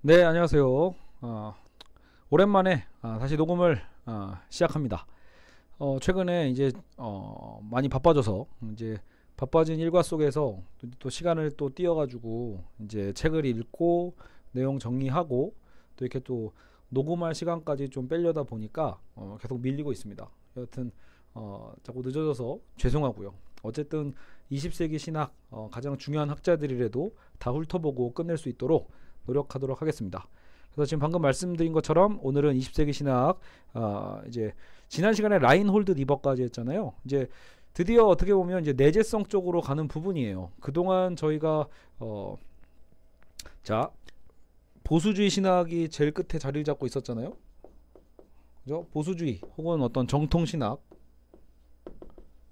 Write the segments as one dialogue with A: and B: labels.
A: 네, 안녕하세요. 오랜만에 다시 녹음을 시작합니다. 최근에 이제 많이 바빠져서 이제 바빠진 일과 속에서 또 시간을 또 띄어가지고 이제 책을 읽고 내용 정리하고 또 이렇게 또 녹음할 시간까지 좀 빼려다 보니까 계속 밀리고 있습니다. 여하튼 자꾸 늦어져서 죄송하고요. 어쨌든 20세기 신학 가장 중요한 학자들이라도 다 훑어보고 끝낼 수 있도록 노력하도록 하겠습니다. 그래서 지금 방금 말씀드린 것처럼 오늘은 20세기 신학 이제 지난 시간에 라인홀드 리버까지 했잖아요. 이제 드디어 어떻게 보면 이제 내재성 쪽으로 가는 부분이에요. 그동안 저희가 자 보수주의 신학이 제일 끝에 자리를 잡고 있었잖아요. 그죠? 보수주의 혹은 어떤 정통 신학,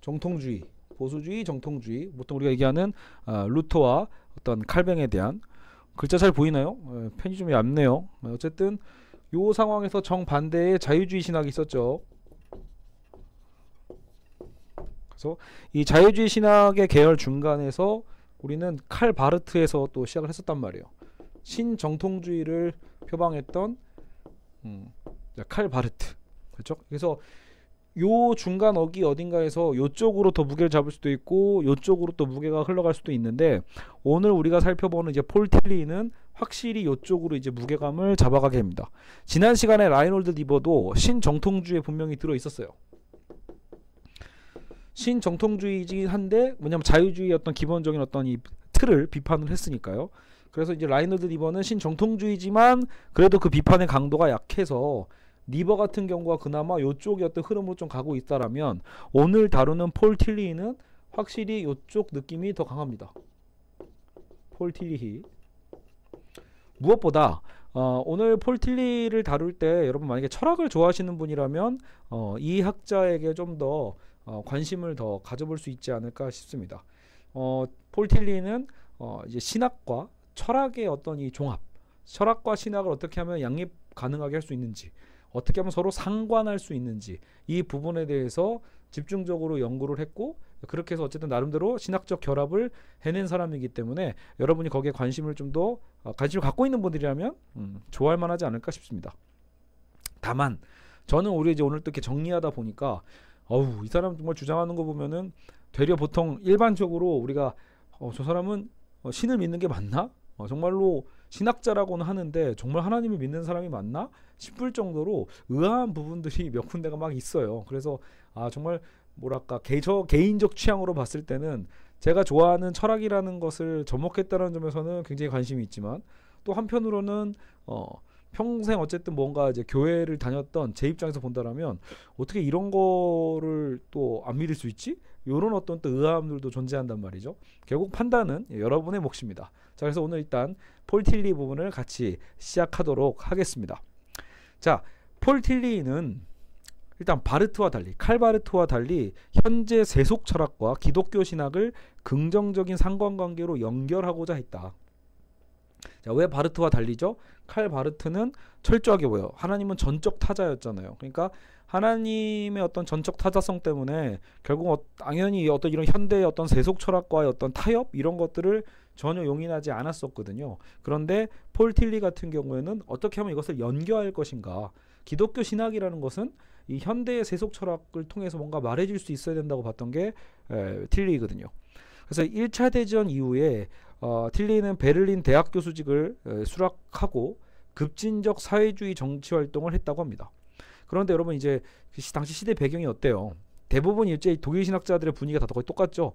A: 정통주의, 보수주의, 정통주의, 보통 우리가 얘기하는 루터와 어떤 칼뱅에 대한 글자 잘 보이나요? 펜이 좀 얇네요. 어쨌든 요 상황에서 정반대의 자유주의 신학이 있었죠. 그래서 이 자유주의 신학의 계열 중간에서 우리는 칼 바르트에서 또 시작을 했었단 말이에요. 신정통주의를 표방했던 칼 바르트. 그렇죠? 그래서 요 중간 어기 어딘가에서 요쪽으로 더 무게를 잡을 수도 있고 요쪽으로 또 무게가 흘러갈 수도 있는데, 오늘 우리가 살펴보는 이제 폴 틸리는 확실히 요쪽으로 이제 무게감을 잡아가게 됩니다. 지난 시간에 라인홀드 리버도 신정통주의에 분명히 들어 있었어요. 신정통주의이긴 한데 뭐냐면 자유주의의 어떤 기본적인 어떤 이 틀을 비판을 했으니까요. 그래서 이제 라인홀드 리버는 신정통주의지만 그래도 그 비판의 강도가 약해서 리버 같은 경우가 그나마 요쪽의 어떤 흐름으로 좀 가고 있다라면, 오늘 다루는 폴 틸리히는 확실히 요쪽 느낌이 더 강합니다. 폴 틸리히. 무엇보다 오늘 폴 틸리를 다룰 때 여러분 만약에 철학을 좋아하시는 분이라면 이 학자에게 좀 더 관심을 더 가져볼 수 있지 않을까 싶습니다. 폴 틸리는 이제 신학과 철학의 어떤 이 종합, 철학과 신학을 어떻게 하면 양립 가능하게 할 수 있는지, 어떻게 하면 서로 상관할 수 있는지, 이 부분에 대해서 집중적으로 연구를 했고, 그렇게 해서 어쨌든 나름대로 신학적 결합을 해낸 사람이기 때문에 여러분이 거기에 관심을 좀 더 관심을 갖고 있는 분들이라면 좋아할 만하지 않을까 싶습니다. 다만 저는 우리 이제 오늘 또 이렇게 정리하다 보니까 이 사람 정말 주장하는 거 보면은 되려 보통 일반적으로 우리가 저 사람은 신을 믿는 게 맞나? 정말로 신학자라고는 하는데 정말 하나님을 믿는 사람이 맞나 싶을 정도로 의아한 부분들이 몇 군데가 막 있어요. 그래서 정말 뭐랄까 저 개인적 취향으로 봤을 때는 제가 좋아하는 철학이라는 것을 접목했다는 점에서는 굉장히 관심이 있지만, 또 한편으로는 평생 어쨌든 뭔가 이제 교회를 다녔던 제 입장에서 본다라면 어떻게 이런 거를 또 안 믿을 수 있지? 이런 어떤 또 의아함들도 존재한단 말이죠. 결국 판단은 여러분의 몫입니다. 자, 그래서 오늘 일단 폴 틸리 부분을 같이 시작하도록 하겠습니다. 자, 폴 틸리는 일단 바르트와 달리, 칼 바르트와 달리 현재 세속 철학과 기독교 신학을 긍정적인 상관관계로 연결하고자 했다. 자, 왜 바르트와 달리죠? 칼 바르트는 철저하게 뭐예요? 하나님은 전적 타자였잖아요. 그러니까 하나님의 어떤 전적 타자성 때문에 결국 당연히 어떤 이런 현대의 어떤 세속 철학과의 어떤 타협 이런 것들을 전혀 용인하지 않았었거든요. 그런데 폴 틸리 같은 경우에는 어떻게 하면 이것을 연결할 것인가? 기독교 신학이라는 것은 이 현대의 세속 철학을 통해서 뭔가 말해줄 수 있어야 된다고 봤던 게 틸리거든요. 그래서 1차 대전 이후에 틸리는 베를린 대학 교수직을 수락하고 급진적 사회주의 정치 활동을 했다고 합니다. 그런데 여러분 이제 당시 시대 배경이 어때요? 대부분 이제 독일 신학자들의 분위기가 다 거의 똑같죠.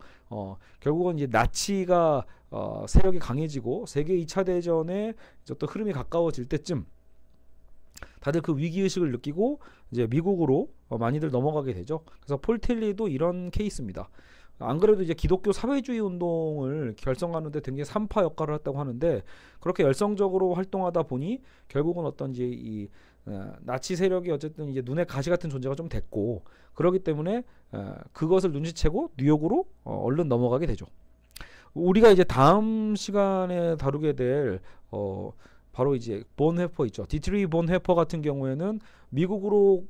A: 결국은 이제 나치가 세력이 강해지고 세계 2차 대전의 어떤 흐름이 가까워질 때쯤 다들 그 위기의식을 느끼고 이제 미국으로 많이들 넘어가게 되죠. 그래서 폴 틸리도 이런 케이스입니다. 안 그래도 이제 기독교 사회주의 운동을 결성하는데 굉장히 산파 역할을 했다고 하는데, 그렇게 열성적으로 활동하다 보니 결국은 어떤 이제 이 나치 세력이 어쨌든 이제 눈에 가시 같은 존재가 좀 됐고, 그렇기 때문에 그것을 눈치채고 뉴욕으로 얼른 넘어가게 되죠. 우리가 이제 다음 시간에 다루게 될 바로 이제 본헤퍼 있죠. 디트리 본헤퍼 같은 경우에는 미국으로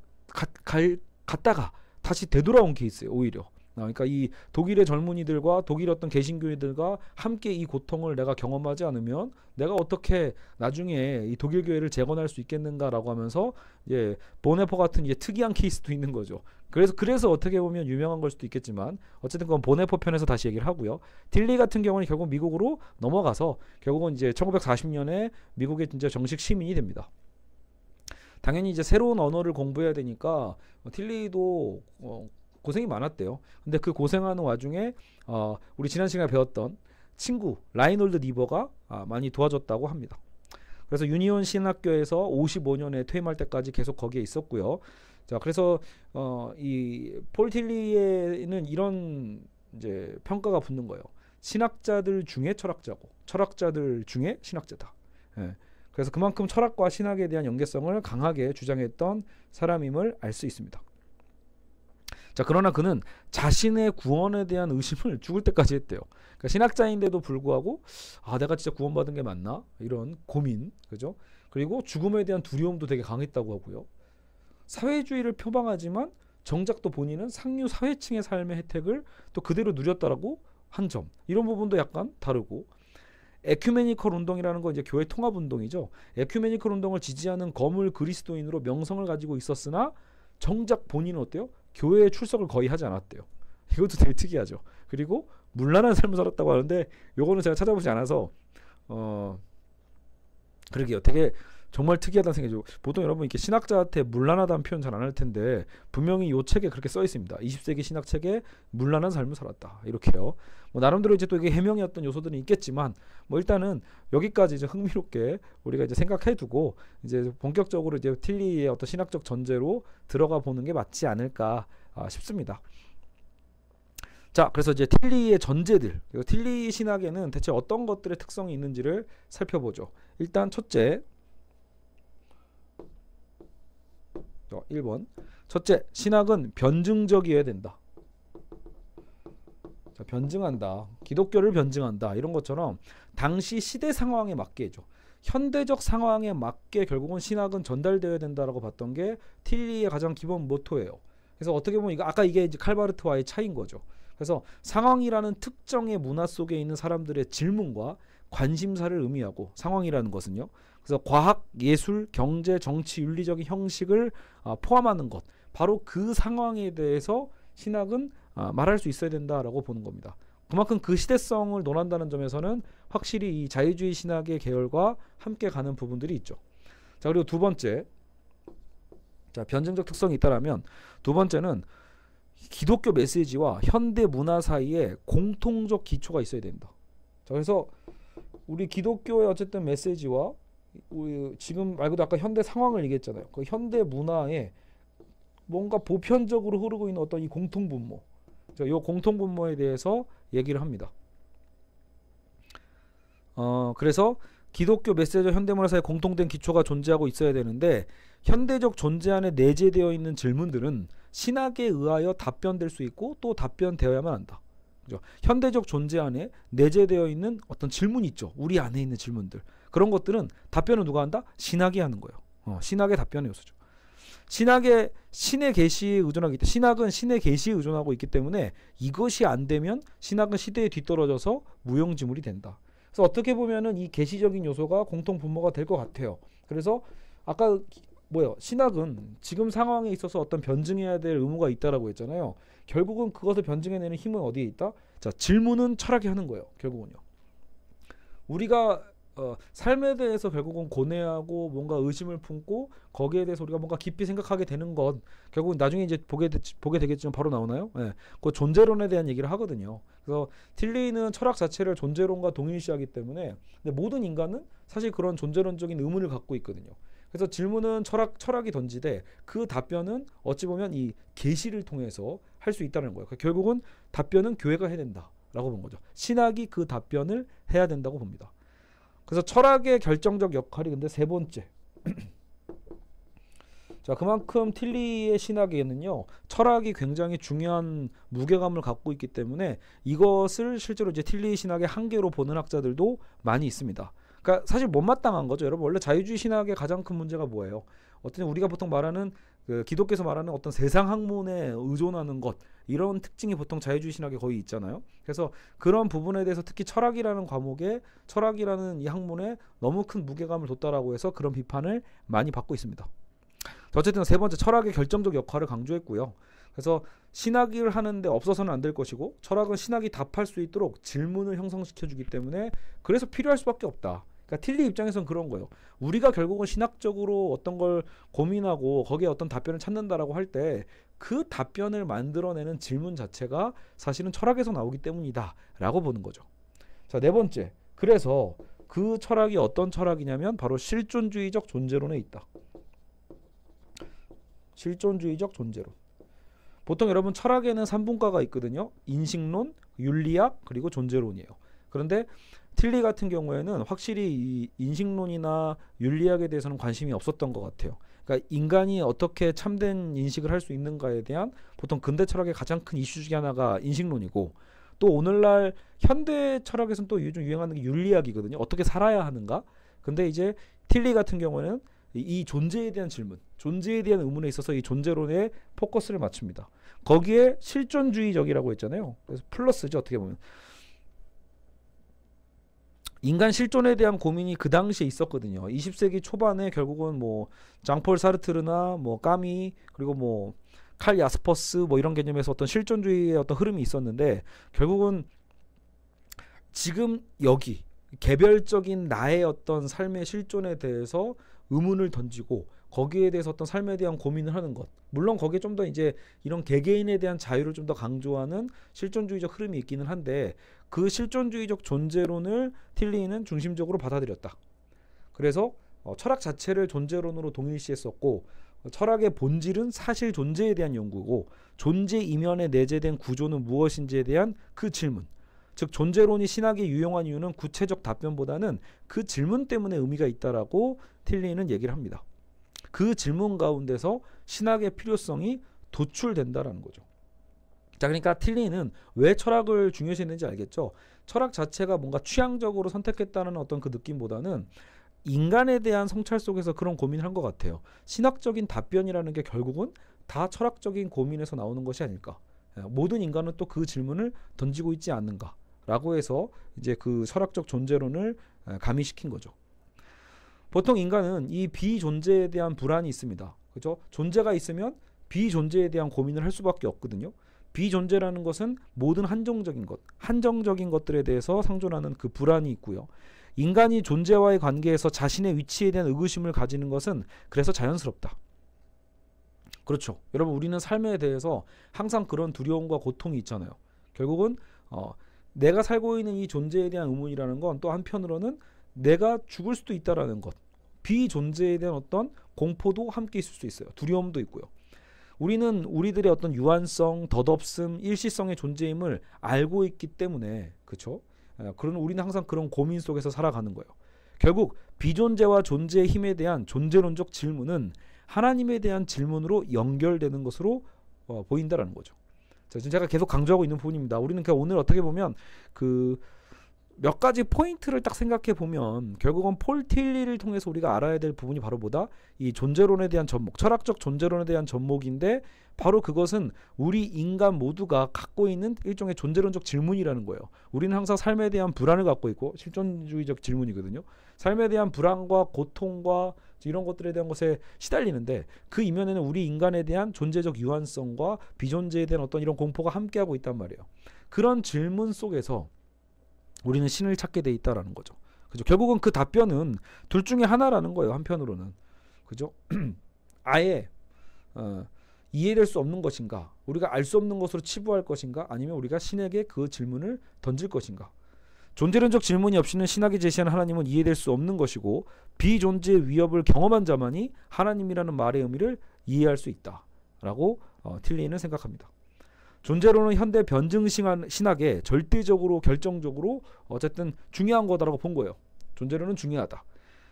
A: 갔다가 다시 되돌아온 케이스예요. 오히려 그러니까 이 독일의 젊은이들과 독일 어떤 개신교회들과 함께 이 고통을 내가 경험하지 않으면 내가 어떻게 나중에 이 독일 교회를 재건할 수 있겠는가라고 하면서 이제 보네포 같은 이제 특이한 케이스도 있는 거죠. 그래서 어떻게 보면 유명한 걸 수도 있겠지만 어쨌든 그건 보네포 편에서 다시 얘기를 하고요. 틸리 같은 경우는 결국 미국으로 넘어가서 결국은 이제 1940년에 미국의 진짜 정식 시민이 됩니다. 당연히 이제 새로운 언어를 공부해야 되니까 틸리도 고생이 많았대요. 근데 그 고생하는 와중에 우리 지난 시간에 배웠던 친구 라이놀드 니버가 많이 도와줬다고 합니다. 그래서 유니온 신학교에서 55년에 퇴임할 때까지 계속 거기에 있었고요. 자, 그래서 이 폴 틸리에는 이런 이제 평가가 붙는 거예요. 신학자들 중에 철학자고 철학자들 중에 신학자다. 예. 그래서 그만큼 철학과 신학에 대한 연계성을 강하게 주장했던 사람임을 알 수 있습니다. 자, 그러나 그는 자신의 구원에 대한 의심을 죽을 때까지 했대요. 그러니까 신학자인데도 불구하고 내가 진짜 구원받은 게 맞나? 이런 고민, 그죠? 그리고 죽음에 대한 두려움도 되게 강했다고 하고요. 사회주의를 표방하지만 정작 또 본인은 상류 사회층의 삶의 혜택을 또 그대로 누렸다라고 한 점, 이런 부분도 약간 다르고, 에큐메니컬 운동이라는 건 이제 교회 통합 운동이죠. 에큐메니컬 운동을 지지하는 거물 그리스도인으로 명성을 가지고 있었으나 정작 본인은 어때요? 교회에 출석을 거의 하지 않았대요. 이것도 되게 특이하죠. 그리고 문란한 삶을 살았다고 하는데 요거는 제가 찾아보지 않아서 그러게요. 되게 정말 특이하다는 생각이죠. 보통 여러분 이렇게 신학자한테 문란하다는 표현 잘 안 할 텐데 분명히 이 책에 그렇게 써 있습니다. 20세기 신학 책에 문란한 삶을 살았다. 이렇게요. 뭐 나름대로 이제 또 이게 해명이었던 요소들은 있겠지만 뭐 일단은 여기까지 이제 흥미롭게 우리가 이제 생각해두고 이제 본격적으로 이제 틸리의 어떤 신학적 전제로 들어가 보는 게 맞지 않을까 싶습니다. 자, 그래서 이제 틸리의 전제들, 그리고 틸리 신학에는 대체 어떤 것들의 특성이 있는지를 살펴보죠. 일단 첫째, 1번. 첫째, 신학은 변증적이어야 된다. 자, 변증한다. 기독교를 변증한다. 이런 것처럼 당시 시대 상황에 맞게 해줘. 현대적 상황에 맞게 결국은 신학은 전달되어야 된다라고 봤던 게 틸리의 가장 기본 모토예요. 그래서 어떻게 보면 아까 이게 이제 칼바르트와의 차이인 거죠. 그래서 상황이라는 특정의 문화 속에 있는 사람들의 질문과 관심사를 의미하고, 상황이라는 것은요. 그래서 과학, 예술, 경제, 정치, 윤리적인 형식을 포함하는 것, 바로 그 상황에 대해서 신학은 말할 수 있어야 된다라고 보는 겁니다. 그만큼 그 시대성을 논한다는 점에서는 확실히 이 자유주의 신학의 계열과 함께 가는 부분들이 있죠. 자, 그리고 두 번째, 자, 변증적 특성이 있다라면 두 번째는 기독교 메시지와 현대 문화 사이에 공통적 기초가 있어야 된다. 자, 그래서 우리 기독교의 어쨌든 메시지와 우리 지금 말고도 아까 현대 상황을 얘기했잖아요. 그 현대 문화에 뭔가 보편적으로 흐르고 있는 어떤 이 공통분모, 이 공통분모에 대해서 얘기를 합니다. 그래서 기독교 메시지와 현대문화 사이에 공통된 기초가 존재하고 있어야 되는데, 현대적 존재 안에 내재되어 있는 질문들은 신학에 의하여 답변될 수 있고 또 답변되어야만 한다. 그죠? 현대적 존재 안에 내재되어 있는 어떤 질문이 있죠. 우리 안에 있는 질문들. 그런 것들은 답변을 누가 한다? 신학이 하는 거예요. 신학의 답변의 요소죠. 신의 계시에 의존하기 때문에, 신학은 신의 계시에 의존하고 있기 때문에 이것이 안 되면 신학은 시대에 뒤떨어져서 무용지물이 된다. 그래서 어떻게 보면은 이 계시적인 요소가 공통 분모가 될 것 같아요. 그래서 아까 신학은 지금 상황에 있어서 어떤 변증해야 될 의무가 있다라고 했잖아요. 결국은 그것을 변증해내는 힘은 어디에 있다? 자, 질문은 철학이 하는 거예요. 결국은요. 우리가 삶에 대해서 결국은 고뇌하고 뭔가 의심을 품고 거기에 대해서 우리가 뭔가 깊이 생각하게 되는 건 결국은 나중에 이제 보게 되겠지만 바로 나오나요? 네. 그 존재론에 대한 얘기를 하거든요. 그래서 틸리는 철학 자체를 존재론과 동일시하기 때문에, 근데 모든 인간은 사실 그런 존재론적인 의문을 갖고 있거든요. 그래서 질문은 철학이 던지되 그 답변은 어찌 보면 이 계시를 통해서 할 수 있다는 거예요. 그러니까 결국은 답변은 교회가 해야 된다라고 본 거죠. 신학이 그 답변을 해야 된다고 봅니다. 그래서 철학의 결정적 역할이 근데 세 번째. 자, 그만큼 틸리의 신학에는요, 철학이 굉장히 중요한 무게감을 갖고 있기 때문에 이것을 실제로 이제 틸리 신학의 한계로 보는 학자들도 많이 있습니다. 그러니까 사실 못마땅한 거죠. 여러분, 원래 자유주의 신학의 가장 큰 문제가 뭐예요? 어떤 우리가 보통 말하는 그 기독교에서 말하는 어떤 세상 학문에 의존하는 것, 이런 특징이 보통 자유주의 신학에 거의 있잖아요. 그래서 그런 부분에 대해서 특히 철학이라는 과목에, 철학이라는 이 학문에 너무 큰 무게감을 뒀다라고 해서 그런 비판을 많이 받고 있습니다. 어쨌든 세 번째, 철학의 결정적 역할을 강조했고요. 그래서 신학을 하는데 없어서는 안 될 것이고, 철학은 신학이 답할 수 있도록 질문을 형성시켜주기 때문에 그래서 필요할 수밖에 없다. 그러니까 틸리 입장에서는 그런 거예요. 우리가 결국은 신학적으로 어떤 걸 고민하고 거기에 어떤 답변을 찾는다라고 할 때 그 답변을 만들어내는 질문 자체가 사실은 철학에서 나오기 때문이다 라고 보는 거죠. 자, 네 번째, 그래서 그 철학이 어떤 철학이냐면 바로 실존주의적 존재론에 있다. 실존주의적 존재론. 보통 여러분 철학에는 3분과가 있거든요. 인식론, 윤리학, 그리고 존재론이에요. 그런데 틸리 같은 경우에는 확실히 이 인식론이나 윤리학에 대해서는 관심이 없었던 것 같아요. 그러니까 인간이 어떻게 참된 인식을 할 수 있는가에 대한 보통 근대 철학의 가장 큰 이슈 중에 하나가 인식론이고, 또 오늘날 현대 철학에서는 또 요즘 유행하는 게 윤리학이거든요. 어떻게 살아야 하는가. 근데 이제 틸리 같은 경우에는 이 존재에 대한 질문, 존재에 대한 의문에 있어서 이 존재론에 포커스를 맞춥니다. 거기에 실존주의적이라고 했잖아요. 그래서 플러스죠, 어떻게 보면. 인간 실존에 대한 고민이 그 당시에 있었거든요. 20세기 초반에 결국은 뭐 장폴 사르트르나 뭐 까미, 그리고 뭐 칼 야스퍼스 뭐 이런 개념에서 어떤 실존주의의 어떤 흐름이 있었는데, 결국은 지금 여기 개별적인 나의 어떤 삶의 실존에 대해서 의문을 던지고 거기에 대해서 어떤 삶에 대한 고민을 하는 것, 물론 거기에 좀 더 이제 이런 개개인에 대한 자유를 좀 더 강조하는 실존주의적 흐름이 있기는 한데, 그 실존주의적 존재론을 틸리는 중심적으로 받아들였다. 그래서 철학 자체를 존재론으로 동일시했었고, 철학의 본질은 사실 존재에 대한 연구고, 존재 이면에 내재된 구조는 무엇인지에 대한 그 질문, 즉 존재론이 신학에 유용한 이유는 구체적 답변보다는 그 질문 때문에 의미가 있다라고 틸리는 얘기를 합니다. 그 질문 가운데서 신학의 필요성이 도출된다라는 거죠. 자, 그러니까 틸리는 왜 철학을 중요시했는지 알겠죠? 철학 자체가 뭔가 취향적으로 선택했다는 어떤 그 느낌보다는 인간에 대한 성찰 속에서 그런 고민을 한 것 같아요. 신학적인 답변이라는 게 결국은 다 철학적인 고민에서 나오는 것이 아닐까. 모든 인간은 또 그 질문을 던지고 있지 않는가 라고 해서 이제 그 철학적 존재론을 가미시킨 거죠. 보통 인간은 이 비존재에 대한 불안이 있습니다. 그죠? 존재가 있으면 비존재에 대한 고민을 할 수밖에 없거든요. 비존재라는 것은 모든 한정적인 것, 한정적인 것들에 대해서 상존하는 그 불안이 있고요. 인간이 존재와의 관계에서 자신의 위치에 대한 의구심을 가지는 것은 그래서 자연스럽다. 그렇죠. 여러분, 우리는 삶에 대해서 항상 그런 두려움과 고통이 있잖아요. 결국은 내가 살고 있는 이 존재에 대한 의문이라는 건 또 한편으로는 내가 죽을 수도 있다라는 것, 비존재에 대한 어떤 공포도 함께 있을 수 있어요. 두려움도 있고요. 우리는 우리들의 어떤 유한성, 덧없음, 일시성의 존재임을 알고 있기 때문에, 그렇죠? 그런 우리는 항상 그런 고민 속에서 살아가는 거예요. 결국 비존재와 존재의 힘에 대한 존재론적 질문은 하나님에 대한 질문으로 연결되는 것으로 보인다라는 거죠. 자, 지금 제가 계속 강조하고 있는 부분입니다. 우리는 그냥 오늘 어떻게 보면 그 몇 가지 포인트를 딱 생각해 보면 결국은 폴 틸리를 통해서 우리가 알아야 될 부분이 바로 뭐다? 이 존재론에 대한 접목, 철학적 존재론에 대한 접목인데, 바로 그것은 우리 인간 모두가 갖고 있는 일종의 존재론적 질문이라는 거예요. 우리는 항상 삶에 대한 불안을 갖고 있고, 실존주의적 질문이거든요. 삶에 대한 불안과 고통과 이런 것들에 대한 것에 시달리는데, 그 이면에는 우리 인간에 대한 존재적 유한성과 비존재에 대한 어떤 이런 공포가 함께하고 있단 말이에요. 그런 질문 속에서 우리는 신을 찾게 돼 있다라는 거죠. 그죠? 결국은 그 답변은 둘 중에 하나라는 거예요. 한편으로는. 그죠? 아예 이해될 수 없는 것인가? 우리가 알 수 없는 것으로 치부할 것인가? 아니면 우리가 신에게 그 질문을 던질 것인가? 존재론적 질문이 없이는 신학이 제시하는 하나님은 이해될 수 없는 것이고, 비존재의 위협을 경험한 자만이 하나님이라는 말의 의미를 이해할 수 있다라고 틸리는 생각합니다. 존재론은 현대 변증 신학에 절대적으로 결정적으로 어쨌든 중요한 거다라고 본 거예요. 존재론은 중요하다.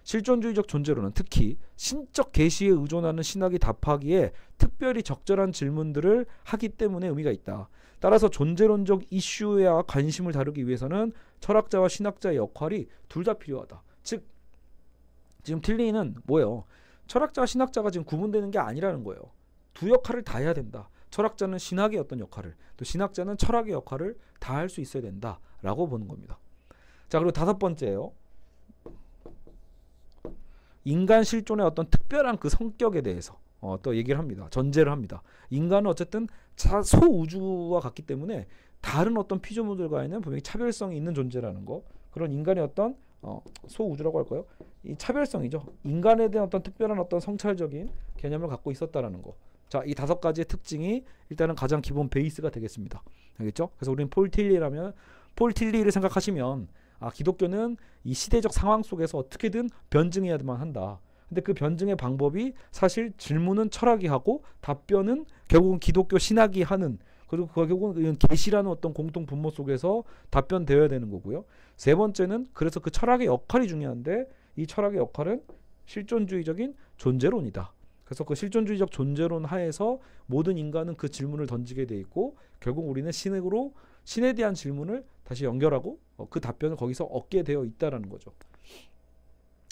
A: 실존주의적 존재론은 특히 신적 계시에 의존하는 신학이 답하기에 특별히 적절한 질문들을 하기 때문에 의미가 있다. 따라서 존재론적 이슈에 관심을 다루기 위해서는 철학자와 신학자의 역할이 둘 다 필요하다. 즉 지금 틸리는 뭐예요? 철학자와 신학자가 지금 구분되는 게 아니라는 거예요. 두 역할을 다 해야 된다. 철학자는 신학의 어떤 역할을, 또 신학자는 철학의 역할을 다 할 수 있어야 된다라고 보는 겁니다. 자, 그리고 다섯 번째예요. 인간 실존의 어떤 특별한 그 성격에 대해서 또 얘기를 합니다. 전제를 합니다. 인간은 어쨌든 소우주와 같기 때문에 다른 어떤 피조물들과는 분명히 차별성이 있는 존재라는 거. 그런 인간의 어떤 소우주라고 할까요? 이 차별성이죠. 인간에 대한 어떤 특별한 어떤 성찰적인 개념을 갖고 있었다라는 거. 자, 이 다섯 가지의 특징이 일단은 가장 기본 베이스가 되겠습니다. 알겠죠? 그래서 우리는 폴 틸리를 생각하시면 기독교는 이 시대적 상황 속에서 어떻게든 변증해야만 한다. 근데 그 변증의 방법이 사실 질문은 철학이 하고 답변은 결국은 기독교 신학이 하는, 그리고 결국은 계시라는 어떤 공통 분모 속에서 답변되어야 되는 거고요. 세 번째는 그래서 그 철학의 역할이 중요한데 이 철학의 역할은 실존주의적인 존재론이다. 그래서 그 실존주의적 존재론 하에서 모든 인간은 그 질문을 던지게 돼 있고 결국 우리는 신에 대한 질문을 다시 연결하고 그 답변을 거기서 얻게 되어 있다라는 거죠.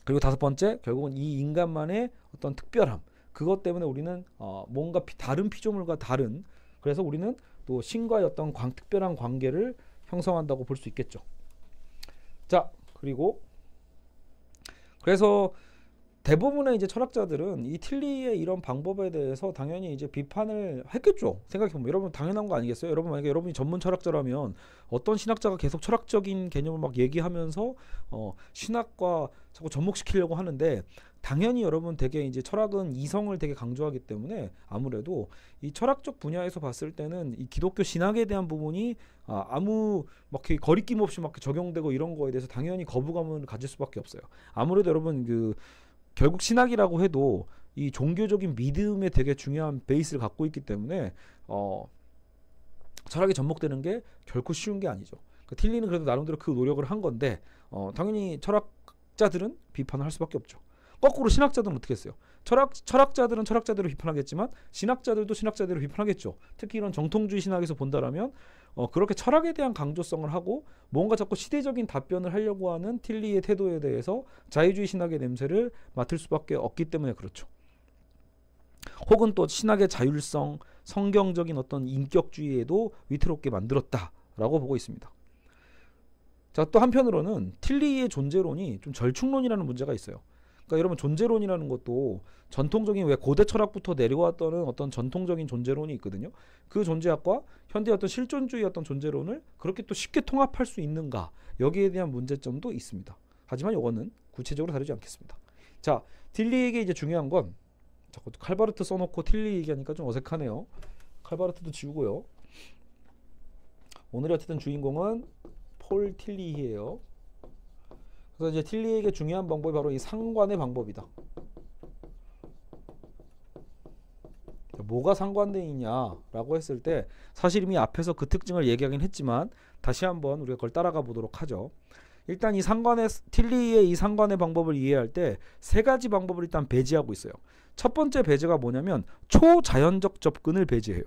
A: 그리고 다섯 번째, 결국은 이 인간만의 어떤 특별함, 그것 때문에 우리는 뭔가 다른 피조물과 다른, 그래서 우리는 또 신과의 어떤 특별한 관계를 형성한다고 볼 수 있겠죠. 자, 그리고 그래서 대부분의 이제 철학자들은 이 틸리의 이런 방법에 대해서 당연히 이제 비판을 했겠죠. 생각해보면 여러분 당연한 거 아니겠어요? 여러분 만약에 여러분이 전문 철학자라면 어떤 신학자가 계속 철학적인 개념을 막 얘기하면서 신학과 자꾸 접목시키려고 하는데 당연히 여러분 되게 이제 철학은 이성을 되게 강조하기 때문에 아무래도 이 철학적 분야에서 봤을 때는 이 기독교 신학에 대한 부분이 아무 막 거리낌 없이 막 적용되고 이런 거에 대해서 당연히 거부감을 가질 수밖에 없어요. 아무래도 여러분 결국 신학이라고 해도 이 종교적인 믿음에 되게 중요한 베이스를 갖고 있기 때문에 철학이 접목되는 게 결코 쉬운 게 아니죠. 틸리는 그래도 나름대로 그 노력을 한 건데 당연히 철학자들은 비판을 할 수밖에 없죠. 거꾸로 신학자들은 어떻게 했어요? 철학자들은 철학자대로 비판하겠지만 신학자들도 신학자대로 비판하겠죠. 특히 이런 정통주의 신학에서 본다라면 그렇게 철학에 대한 강조성을 하고 뭔가 자꾸 시대적인 답변을 하려고 하는 틸리의 태도에 대해서 자유주의 신학의 냄새를 맡을 수밖에 없기 때문에 그렇죠. 혹은 또 신학의 자율성, 성경적인 어떤 인격주의에도 위태롭게 만들었다라고 보고 있습니다. 자, 또 한편으로는 틸리의 존재론이 좀 절충론이라는 문제가 있어요. 그러니까 여러분 존재론이라는 것도 전통적인 왜 고대 철학부터 내려왔던 어떤 전통적인 존재론이 있거든요. 그 존재학과 현대 어떤 실존주의 어떤 존재론을 그렇게 또 쉽게 통합할 수 있는가, 여기에 대한 문제점도 있습니다. 하지만 이거는 구체적으로 다루지 않겠습니다. 자, 틸리에게 이제 중요한 건 자꾸 칼바르트 써놓고 틸리 얘기하니까 좀 어색하네요. 칼바르트도 지우고요. 오늘의 어쨌든 주인공은 폴 틸리예요. 그래서 이제 틸리에게 중요한 방법이 바로 이 상관의 방법이다. 뭐가 상관되느냐라고 했을 때 사실 이미 앞에서 그 특징을 얘기하긴 했지만 다시 한번 우리가 그걸 따라가 보도록 하죠. 일단 이 틸리의 이 상관의 방법을 이해할 때 세 가지 방법을 일단 배제하고 있어요. 첫 번째 배제가 뭐냐면 초자연적 접근을 배제해요.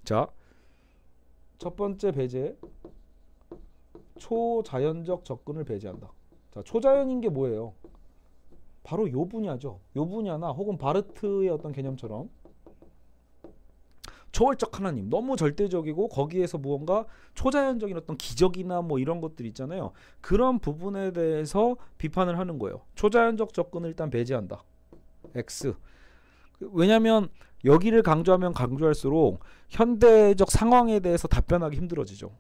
A: 자, 첫 번째 배제, 초자연적 접근을 배제한다. 자, 초자연인 게 뭐예요? 바로 요 분야죠. 요 분야나 혹은 바르트의 어떤 개념처럼 초월적 하나님, 너무 절대적이고 거기에서 무언가 초자연적인 어떤 기적이나 뭐 이런 것들 있잖아요. 그런 부분에 대해서 비판을 하는 거예요. 초자연적 접근을 일단 배제한다. X. 왜냐하면 여기를 강조하면 강조할수록 현대적 상황에 대해서 답변하기 힘들어지죠.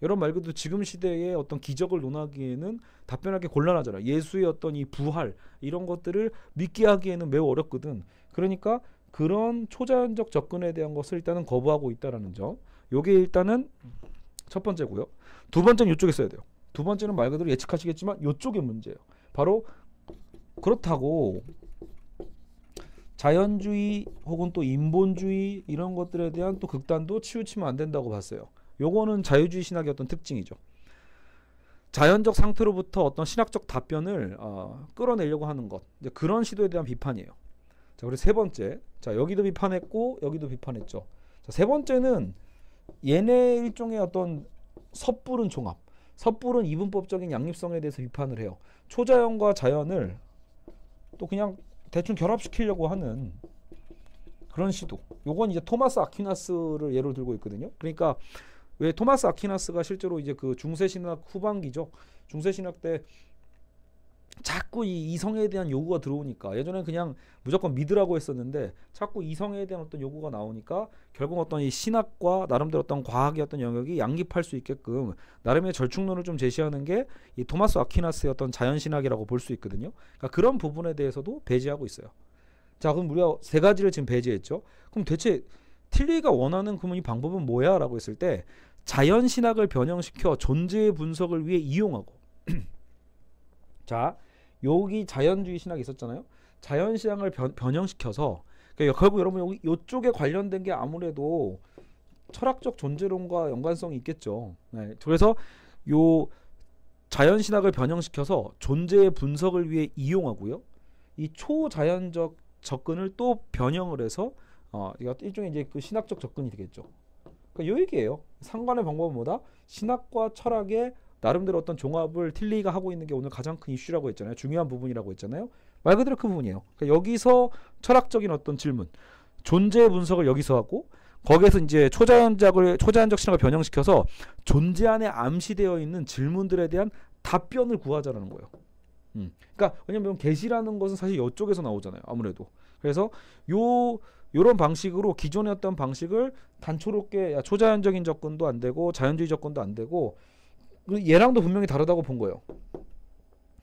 A: 여러분 말 그대로 지금 시대의 어떤 기적을 논하기에는 답변하기 곤란하잖아요. 예수의 어떤 이 부활 이런 것들을 믿게 하기에는 매우 어렵거든. 그러니까 그런 초자연적 접근에 대한 것을 일단은 거부하고 있다라는 점. 요게 일단은 첫 번째고요. 두 번째는 이쪽에 써야 돼요. 두 번째는 말 그대로 예측하시겠지만 이쪽의 문제예요. 바로 그렇다고 자연주의 혹은 또 인본주의 이런 것들에 대한 또 극단도 치우치면 안 된다고 봤어요. 요거는 자유주의 신학의 어떤 특징이죠. 자연적 상태로부터 어떤 신학적 답변을 끌어내려고 하는 것. 이제 그런 시도에 대한 비판이에요. 자, 그리고 세 번째. 자, 여기도 비판했고 여기도 비판했죠. 자, 세 번째는 얘네 일종의 어떤 섣부른 종합. 섣부른 이분법적인 양립성에 대해서 비판을 해요. 초자연과 자연을 또 그냥 대충 결합시키려고 하는 그런 시도. 요건 이제 토마스 아퀴나스를 예로 들고 있거든요. 그러니까 왜 토마스 아퀴나스가 실제로 이제 그 중세신학 후반기죠. 중세신학 때 자꾸 이 이성에 대한 요구가 들어오니까, 예전엔 그냥 무조건 믿으라고 했었는데 자꾸 이성에 대한 어떤 요구가 나오니까 결국 어떤 이 신학과 나름대로 어떤 과학의 어떤 영역이 양립할 수 있게끔 나름의 절충론을 좀 제시하는 게 이 토마스 아퀴나스의 어떤 자연신학이라고 볼 수 있거든요. 그러니까 그런 부분에 대해서도 배제하고 있어요. 자, 그럼 우리가 세 가지를 지금 배제했죠. 그럼 대체 틸리가 원하는 그럼 이 방법은 뭐야? 라고 했을 때 자연신학을 변형시켜 존재의 분석을 위해 이용하고 자, 여기 자연주의 신학이 있었잖아요. 자연신학을 변형시켜서, 그러니까 결국 여러분 여기 이쪽에 관련된 게 아무래도 철학적 존재론과 연관성이 있겠죠. 네, 그래서 요 자연신학을 변형시켜서 존재의 분석을 위해 이용하고요. 이 초자연적 접근을 또 변형을 해서 이거 일종의 이제 그 신학적 접근이 되겠죠. 그러니까 요 얘기예요. 상관의 방법은 뭐다? 신학과 철학의 나름대로 어떤 종합을 틸리가 하고 있는 게 오늘 가장 큰 이슈라고 했잖아요. 중요한 부분이라고 했잖아요. 말 그대로 그 부분이에요. 그러니까 여기서 철학적인 어떤 질문, 존재 분석을 여기서 하고 거기에서 이제 초자연적 신학을 변형시켜서 존재 안에 암시되어 있는 질문들에 대한 답변을 구하자라는 거예요. 그러니까 왜냐면 계시라는 것은 사실 이쪽에서 나오잖아요. 아무래도. 그래서 요런 방식으로 기존의 어떤 방식을 단초롭게 초자연적인 접근도 안 되고 자연주의 접근도 안 되고 얘랑도 분명히 다르다고 본 거예요.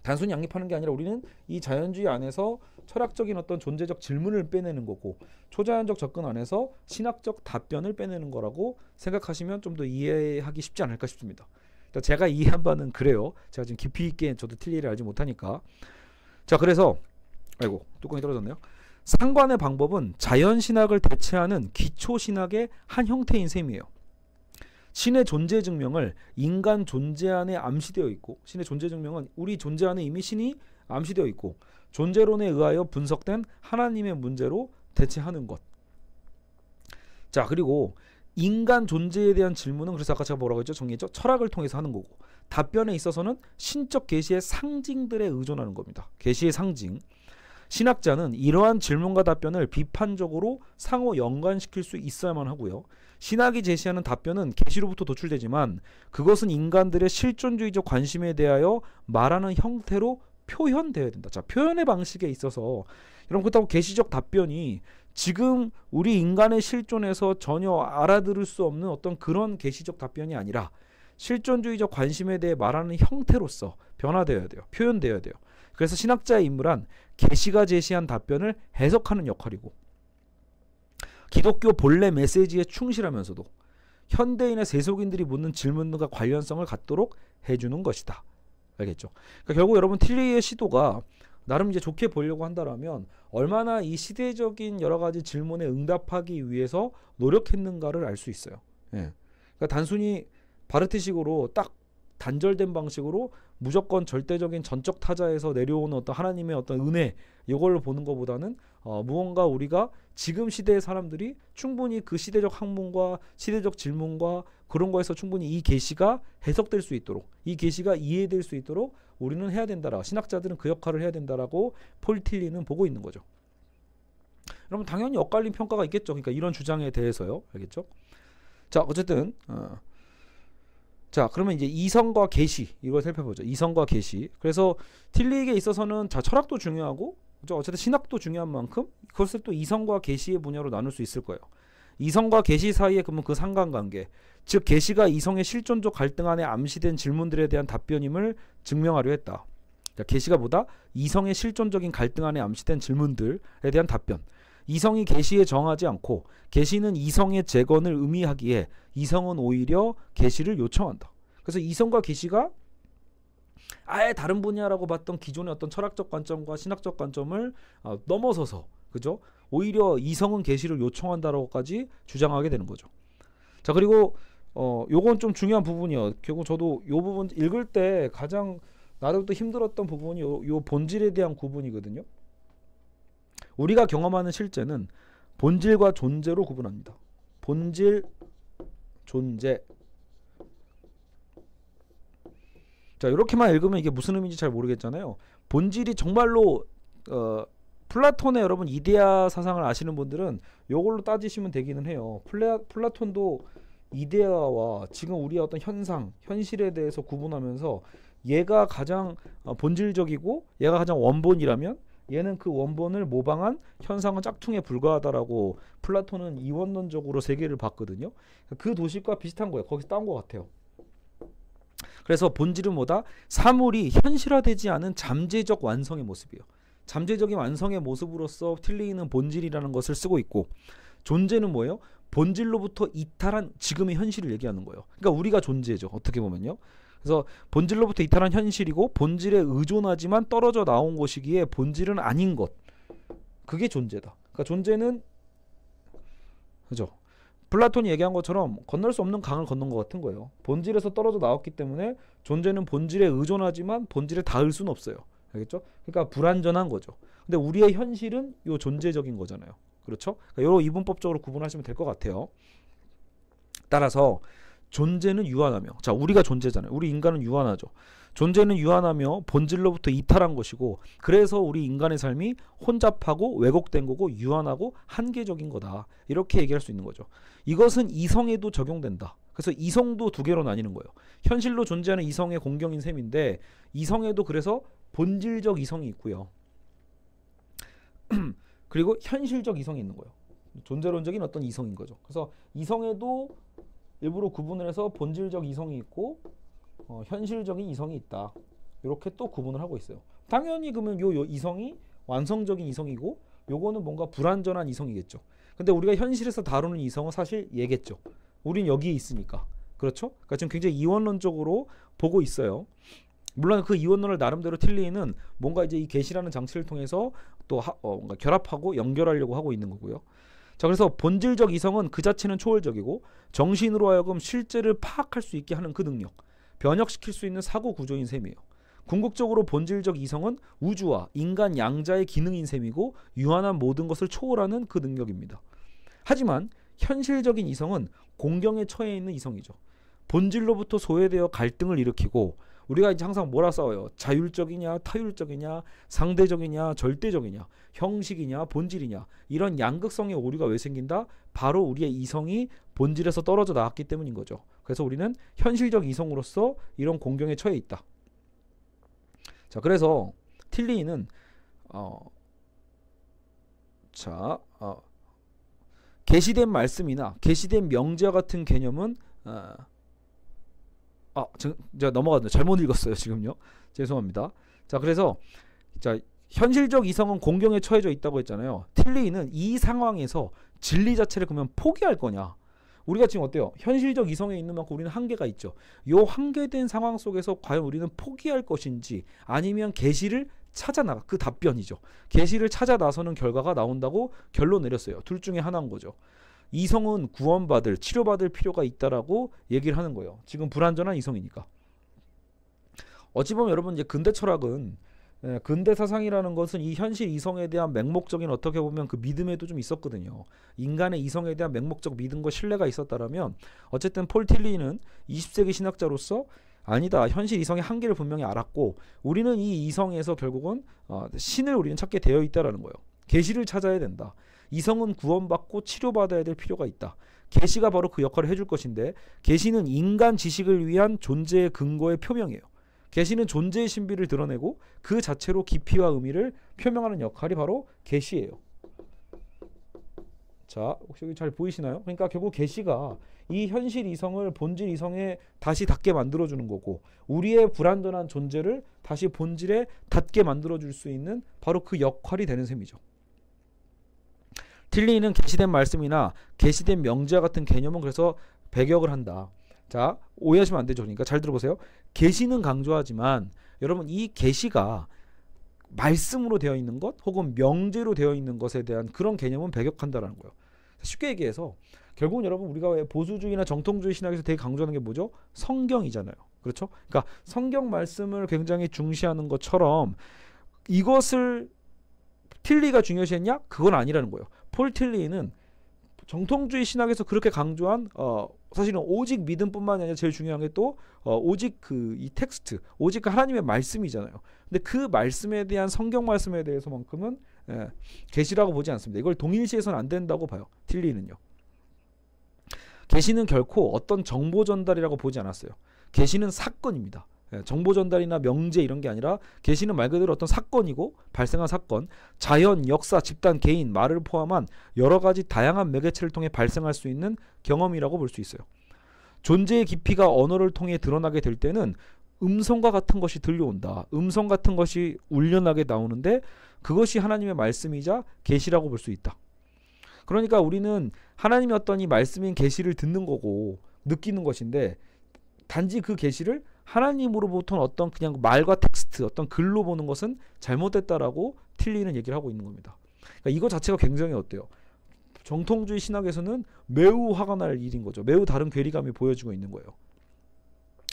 A: 단순히 양립하는 게 아니라 우리는 이 자연주의 안에서 철학적인 어떤 존재적 질문을 빼내는 거고 초자연적 접근 안에서 신학적 답변을 빼내는 거라고 생각하시면 좀 더 이해하기 쉽지 않을까 싶습니다. 제가 이해한 바는 그래요. 제가 지금 깊이 있게 저도 틸리를 알지 못하니까. 자, 그래서 아이고 뚜껑이 떨어졌네요. 상관의 방법은 자연신학을 대체하는 기초신학의 한 형태인 셈이에요. 신의 존재 증명을 인간 존재 안에 암시되어 있고, 신의 존재 증명은 우리 존재 안에 이미 신이 암시되어 있고 존재론에 의하여 분석된 하나님의 문제로 대체하는 것. 자, 그리고 인간 존재에 대한 질문은 그래서 아까 제가 뭐라고 했죠? 정리했죠? 철학을 통해서 하는 거고, 답변에 있어서는 신적 계시의 상징들에 의존하는 겁니다. 계시의 상징. 신학자는 이러한 질문과 답변을 비판적으로 상호 연관시킬 수 있어야만 하고요. 신학이 제시하는 답변은 계시로부터 도출되지만 그것은 인간들의 실존주의적 관심에 대하여 말하는 형태로 표현되어야 된다. 자, 표현의 방식에 있어서 여러분 그렇다고 계시적 답변이 지금 우리 인간의 실존에서 전혀 알아들을 수 없는 어떤 그런 계시적 답변이 아니라 실존주의적 관심에 대해 말하는 형태로서 변화되어야 돼요. 표현되어야 돼요. 그래서 신학자의 임무란 계시가 제시한 답변을 해석하는 역할이고 기독교 본래 메시지에 충실하면서도 현대인의 세속인들이 묻는 질문과 관련성을 갖도록 해주는 것이다. 알겠죠? 그러니까 결국 여러분 틸리의 시도가 나름 이제 좋게 보려고 한다라면 얼마나 이 시대적인 여러 가지 질문에 응답하기 위해서 노력했는가를 알 수 있어요. 예. 그러니까 단순히 바르트식으로 딱 단절된 방식으로 무조건 절대적인 전적 타자에서 내려오는 어떤 하나님의 어떤 은혜 이걸로 보는 것보다는 무언가 우리가 지금 시대의 사람들이 충분히 그 시대적 학문과 시대적 질문과 그런 거에서 충분히 이 계시가 해석될 수 있도록 이 계시가 이해될 수 있도록 우리는 해야 된다라. 신학자들은 그 역할을 해야 된다라고 폴 틸리는 보고 있는 거죠. 여러분 당연히 엇갈린 평가가 있겠죠. 그러니까 이런 주장에 대해서요. 알겠죠? 자, 어쨌든 자, 그러면 이제 이성과 계시 이걸 살펴보죠. 이성과 계시. 그래서 틸리에게 있어서는 자, 철학도 중요하고 그렇죠? 어쨌든 신학도 중요한 만큼 그것을 또 이성과 계시의 분야로 나눌 수 있을 거예요. 이성과 계시 사이에 그러면 그 상관관계, 즉 계시가 이성의 실존적 갈등 안에 암시된 질문들에 대한 답변임을 증명하려 했다. 그러니까 계시가 보다 이성의 실존적인 갈등 안에 암시된 질문들에 대한 답변. 이성이 계시에 정하지 않고 계시는 이성의 재건을 의미하기에 이성은 오히려 계시를 요청한다. 그래서 이성과 계시가 아예 다른 분야라고 봤던 기존의 어떤 철학적 관점과 신학적 관점을 넘어서서 그죠? 오히려 이성은 계시를 요청한다라고까지 주장하게 되는 거죠. 자, 그리고 요건 좀 중요한 부분이요. 결국 저도 요 부분 읽을 때 가장 나름도 힘들었던 부분이 요 본질에 대한 구분이거든요. 우리가 경험하는 실제는 본질과 존재로 구분합니다. 본질, 존재. 자, 이렇게만 읽으면 이게 무슨 의미인지 잘 모르겠잖아요. 본질이 정말로 플라톤의 여러분 이데아 사상을 아시는 분들은 요걸로 따지시면 되기는 해요. 플라톤도 이데아와 지금 우리의 어떤 현상, 현실에 대해서 구분하면서 얘가 가장 본질적이고 얘가 가장 원본이라면 얘는 그 원본을 모방한 현상은 짝퉁에 불과하다라고 플라톤은 이원론적으로 세계를 봤거든요. 그 도식과 비슷한 거예요. 거기서 따온 것 같아요. 그래서 본질은 뭐다? 사물이 현실화되지 않은 잠재적 완성의 모습이에요. 잠재적인 완성의 모습으로서 틸리히는 본질이라는 것을 쓰고 있고, 존재는 뭐예요? 본질로부터 이탈한 지금의 현실을 얘기하는 거예요. 그러니까 우리가 존재죠. 어떻게 보면요. 그래서 본질로부터 이탈한 현실이고 본질에 의존하지만 떨어져 나온 것이기에 본질은 아닌 것. 그게 존재다. 그러니까 존재는, 그죠? 플라톤이 얘기한 것처럼 건널 수 없는 강을 건넌 것 같은 거예요. 본질에서 떨어져 나왔기 때문에 존재는 본질에 의존하지만 본질에 닿을 수는 없어요. 알겠죠? 그러니까 불완전한 거죠. 근데 우리의 현실은 요 존재적인 거잖아요. 그렇죠? 그러니까 요런 이분법적으로 구분하시면 될 것 같아요. 따라서 존재는 유한하며, 자, 우리가 존재잖아요. 우리 인간은 유한하죠. 존재는 유한하며 본질로부터 이탈한 것이고, 그래서 우리 인간의 삶이 혼잡하고 왜곡된 거고 유한하고 한계적인 거다. 이렇게 얘기할 수 있는 거죠. 이것은 이성에도 적용된다. 그래서 이성도 두 개로 나뉘는 거예요. 현실로 존재하는 이성의 공경인 셈인데, 이성에도 그래서 본질적 이성이 있고요. 그리고 현실적 이성이 있는 거예요. 존재론적인 어떤 이성인 거죠. 그래서 이성에도 일부러 구분을 해서 본질적 이성이 있고 현실적인 이성이 있다. 이렇게 또 구분을 하고 있어요. 당연히 그러면 요 이성이 완성적인 이성이고 요거는 뭔가 불완전한 이성이겠죠. 근데 우리가 현실에서 다루는 이성은 사실 얘겠죠. 우린 여기에 있으니까. 그렇죠? 그러니까 지금 굉장히 이원론적으로 보고 있어요. 물론 그 이원론을 나름대로 틸리히는 뭔가 이제 이 계시라는 장치를 통해서 또 뭔가 결합하고 연결하려고 하고 있는 거고요. 자, 그래서 본질적 이성은 그 자체는 초월적이고 정신으로 하여금 실제를 파악할 수 있게 하는 그 능력, 변혁시킬 수 있는 사고 구조인 셈이에요. 궁극적으로 본질적 이성은 우주와 인간 양자의 기능인 셈이고 유한한 모든 것을 초월하는 그 능력입니다. 하지만 현실적인 이성은 공경에 처해 있는 이성이죠. 본질로부터 소외되어 갈등을 일으키고, 우리가 이제 항상 뭐라 싸워요? 자율적이냐, 타율적이냐, 상대적이냐, 절대적이냐, 형식이냐, 본질이냐, 이런 양극성의 오류가 왜 생긴다? 바로 우리의 이성이 본질에서 떨어져 나왔기 때문인 거죠. 그래서 우리는 현실적 이성으로서 이런 공경에 처해 있다. 자, 그래서 틸리히는 계시된 말씀이나 계시된 명제와 같은 개념은 제가 넘어갔네요. 잘못 읽었어요. 지금요. 죄송합니다. 자, 그래서 자, 현실적 이성은 공경에 처해져 있다고 했잖아요. 틸리히는 이 상황에서 진리 자체를 그러면 포기할 거냐? 우리가 지금 어때요? 현실적 이성에 있는 만큼 우리는 한계가 있죠. 요 한계된 상황 속에서 과연 우리는 포기할 것인지 아니면 계시를 찾아 나가, 그 답변이죠. 계시를 찾아 나서는 결과가 나온다고 결론 내렸어요. 둘 중에 하나인 거죠. 이성은 구원받을, 치료받을 필요가 있다라고 얘기를 하는 거예요. 지금 불완전한 이성이니까. 어찌 보면 여러분 이제 근대 철학은, 근대 사상이라는 것은 이 현실 이성에 대한 맹목적인 어떻게 보면 그 믿음에도 좀 있었거든요. 인간의 이성에 대한 맹목적 믿음과 신뢰가 있었다라면, 어쨌든 폴 틸리히는 20세기 신학자로서 아니다, 현실 이성의 한계를 분명히 알았고 우리는 이 이성에서 결국은 신을 우리는 찾게 되어 있다라는 거예요. 계시를 찾아야 된다. 이성은 구원받고 치료받아야 될 필요가 있다. 계시가 바로 그 역할을 해줄 것인데, 계시는 인간 지식을 위한 존재의 근거의 표명이에요. 계시는 존재의 신비를 드러내고 그 자체로 깊이와 의미를 표명하는 역할이 바로 계시예요. 자, 혹시 여기 잘 보이시나요? 그러니까 결국 계시가 이 현실 이성을 본질 이성에 다시 닿게 만들어주는 거고, 우리의 불완전한 존재를 다시 본질에 닿게 만들어줄 수 있는 바로 그 역할이 되는 셈이죠. 틸리히는 계시된 말씀이나 계시된 명제와 같은 개념은 그래서 배격을 한다. 자, 오해하시면 안 되죠. 그러니까 잘 들어보세요. 계시는 강조하지만 여러분 이 계시가 말씀으로 되어 있는 것 혹은 명제로 되어 있는 것에 대한 그런 개념은 배격한다라는 거예요. 쉽게 얘기해서 결국은 여러분 우리가 왜 보수주의나 정통주의 신학에서 되게 강조하는 게 뭐죠? 성경이잖아요. 그렇죠? 그러니까 성경 말씀을 굉장히 중시하는 것처럼 이것을 틸리히가 중요시했냐? 그건 아니라는 거예요. 폴 틸리히는 정통주의 신학에서 그렇게 강조한 사실은 오직 믿음뿐만 아니라 제일 중요한 게 또 오직 이 텍스트, 오직 하나님의 말씀이잖아요. 근데 그 말씀에 대한 성경 말씀에 대해서만큼은 계시라고 보지 않습니다. 이걸 동일시해서는 안 된다고 봐요. 틸리는요. 계시는 결코 어떤 정보 전달이라고 보지 않았어요. 계시는 사건입니다. 정보 전달이나 명제 이런 게 아니라 계시는 말 그대로 어떤 사건이고 발생한 사건, 자연, 역사, 집단, 개인, 말을 포함한 여러 가지 다양한 매개체를 통해 발생할 수 있는 경험이라고 볼 수 있어요. 존재의 깊이가 언어를 통해 드러나게 될 때는 음성과 같은 것이 들려온다. 음성 같은 것이 울려나게 나오는데 그것이 하나님의 말씀이자 계시라고 볼 수 있다. 그러니까 우리는 하나님의 어떤 이 말씀인 계시를 듣는 거고 느끼는 것인데 단지 그 계시를 하나님으로부터는 어떤 그냥 말과 텍스트, 어떤 글로 보는 것은 잘못됐다라고 틸리는 얘기를 하고 있는 겁니다. 그러니까 이거 자체가 굉장히 어때요? 정통주의 신학에서는 매우 화가 날 일인 거죠. 매우 다른 괴리감이 보여지고 있는 거예요.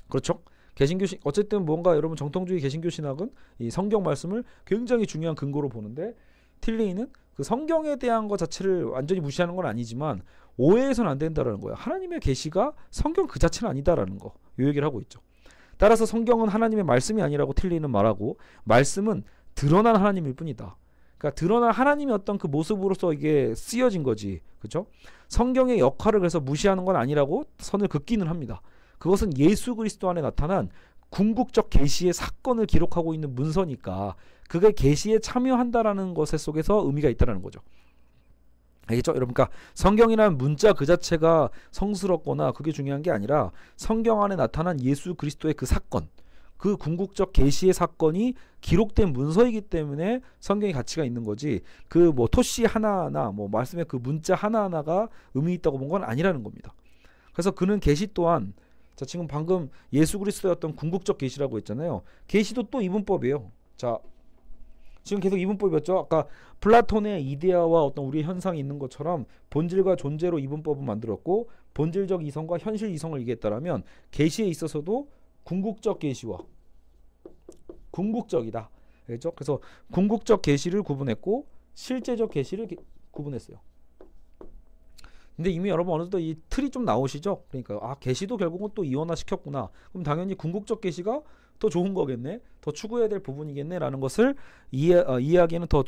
A: 그렇죠? 개신교 어쨌든 뭔가 여러분 정통주의 개신교 신학은 이 성경 말씀을 굉장히 중요한 근거로 보는데 틸리는 그 성경에 대한 것 자체를 완전히 무시하는 건 아니지만 오해해서는 안 된다라는 거예요. 하나님의 계시가 성경 그 자체는 아니다라는 거. 이 얘기를 하고 있죠. 따라서 성경은 하나님의 말씀이 아니라고 틸리는 말하고 말씀은 드러난 하나님일 뿐이다. 그러니까 드러난 하나님의 어떤 그 모습으로서 이게 쓰여진 거지. 그렇죠? 성경의 역할을 그래서 무시하는 건 아니라고 선을 긋기는 합니다. 그것은 예수 그리스도 안에 나타난 궁극적 계시의 사건을 기록하고 있는 문서니까 그게 계시에 참여한다라는 것 속에서 의미가 있다는 거죠. 알겠죠? 여러분, 그러니까 성경이라는 문자 그 자체가 성스럽거나 그게 중요한 게 아니라 성경 안에 나타난 예수 그리스도의 그 사건, 그 궁극적 계시의 사건이 기록된 문서이기 때문에 성경의 가치가 있는 거지. 그 뭐 토시 하나하나 뭐 말씀의 그 문자 하나하나가 의미 있다고 본 건 아니라는 겁니다. 그래서 그는 계시 또한 자 지금 방금 예수 그리스도의 어떤 궁극적 계시라고 했잖아요. 계시도 또 이분법이에요. 자 지금 계속 이분법이었죠. 아까 플라톤의 이데아와 어떤 우리의 현상이 있는 것처럼 본질과 존재로 이분법을 만들었고 본질적 이성과 현실 이성을 얘기했다라면 계시에 있어서도 궁극적 계시와 궁극적이다. 알겠죠? 그래서 궁극적 계시를 구분했고 실제적 계시를 구분했어요. 근데 이미 여러분 어느 정도 이 틀이 좀 나오시죠? 그러니까 계시도 결국은 또 이원화 시켰구나. 그럼 당연히 궁극적 계시가 더 좋은 거겠네, 더 추구해야 될 부분이겠네 라는 것을 이해하기에는 더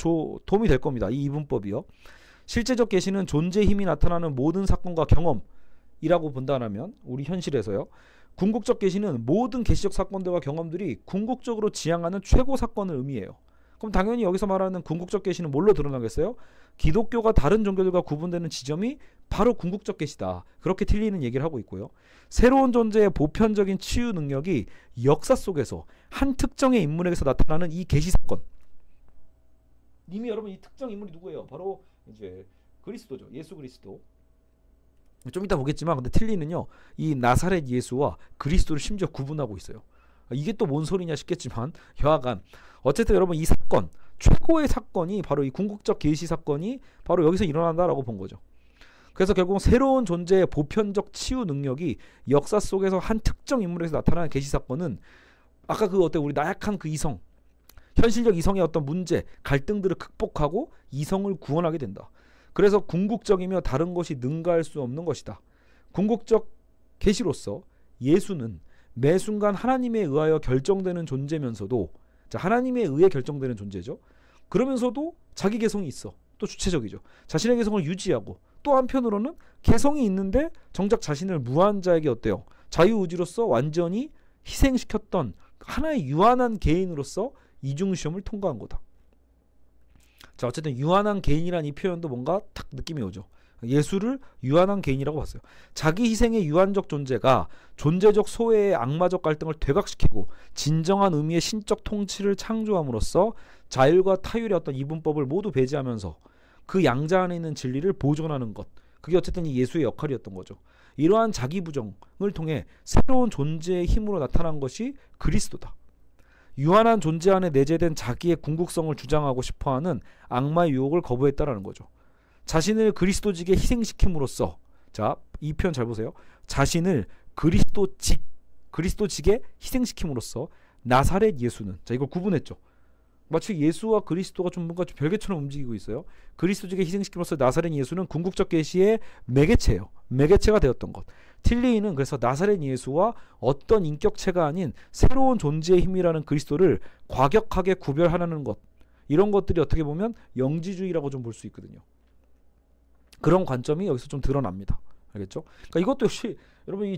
A: 도움이 될 겁니다. 이 이분법이요. 실제적 계시는 존재의 힘이 나타나는 모든 사건과 경험이라고 본다면 우리 현실에서요. 궁극적 계시는 모든 계시적 사건들과 경험들이 궁극적으로 지향하는 최고 사건을 의미해요. 그럼 당연히 여기서 말하는 궁극적 계시는 뭘로 드러나겠어요? 기독교가 다른 종교들과 구분되는 지점이 바로 궁극적 계시다. 그렇게 틸리는 얘기를 하고 있고요. 새로운 존재의 보편적인 치유 능력이 역사 속에서 한 특정의 인물에게서 나타나는 이 계시 사건. 이미 여러분 이 특정 인물이 누구예요? 바로 이제 그리스도죠. 예수 그리스도. 좀 이따 보겠지만 근데 틸리는요. 이 나사렛 예수와 그리스도를 심지어 구분하고 있어요. 이게 또 뭔 소리냐 싶겠지만 여하간 어쨌든 여러분 이 사건 최고의 사건이 바로 이 궁극적 계시 사건이 바로 여기서 일어난다라고 본 거죠. 그래서 결국 새로운 존재의 보편적 치유 능력이 역사 속에서 한 특정 인물에서 나타나는 계시 사건은 아까 그 우리 나약한 그 이성, 현실적 이성의 어떤 문제, 갈등들을 극복하고 이성을 구원하게 된다. 그래서 궁극적이며 다른 것이 능가할 수 없는 것이다. 궁극적 계시로서 예수는 매 순간 하나님에 의하여 결정되는 존재면서도 하나님에 의해 결정되는 존재죠. 그러면서도 자기 개성이 있어. 또 주체적이죠. 자신의 개성을 유지하고 또 한편으로는 개성이 있는데 정작 자신을 무한자에게 어때요? 자유의지로서 완전히 희생시켰던 하나의 유한한 개인으로서 이중시험을 통과한 거다. 자 어쨌든 유한한 개인이라는 이 표현도 뭔가 탁 느낌이 오죠. 예수를 유한한 개인이라고 봤어요. 자기 희생의 유한적 존재가 존재적 소외의 악마적 갈등을 되각시키고 진정한 의미의 신적 통치를 창조함으로써 자율과 타율의 어떤 이분법을 모두 배제하면서 그 양자 안에 있는 진리를 보존하는 것. 그게 어쨌든 이 예수의 역할이었던 거죠. 이러한 자기 부정을 통해 새로운 존재의 힘으로 나타난 것이 그리스도다. 유한한 존재 안에 내재된 자기의 궁극성을 주장하고 싶어하는 악마의 유혹을 거부했다라는 거죠. 자신을 그리스도직에 희생시킴으로써 자, 이 표현 잘 보세요. 자신을 그리스도직에 희생시킴으로써 나사렛 예수는 자 이걸 구분했죠. 마치 예수와 그리스도가 좀 뭔가 좀 별개처럼 움직이고 있어요. 그리스도에게 희생시킴으로써 나사렛 예수는 궁극적 계시의 매개체예요. 매개체가 되었던 것. 틸리히는 그래서 나사렛 예수와 어떤 인격체가 아닌 새로운 존재의 힘이라는 그리스도를 과격하게 구별하는 것. 이런 것들이 어떻게 보면 영지주의라고 좀 볼 수 있거든요. 그런 관점이 여기서 좀 드러납니다. 알겠죠? 그러니까 이것도 역시 여러분 이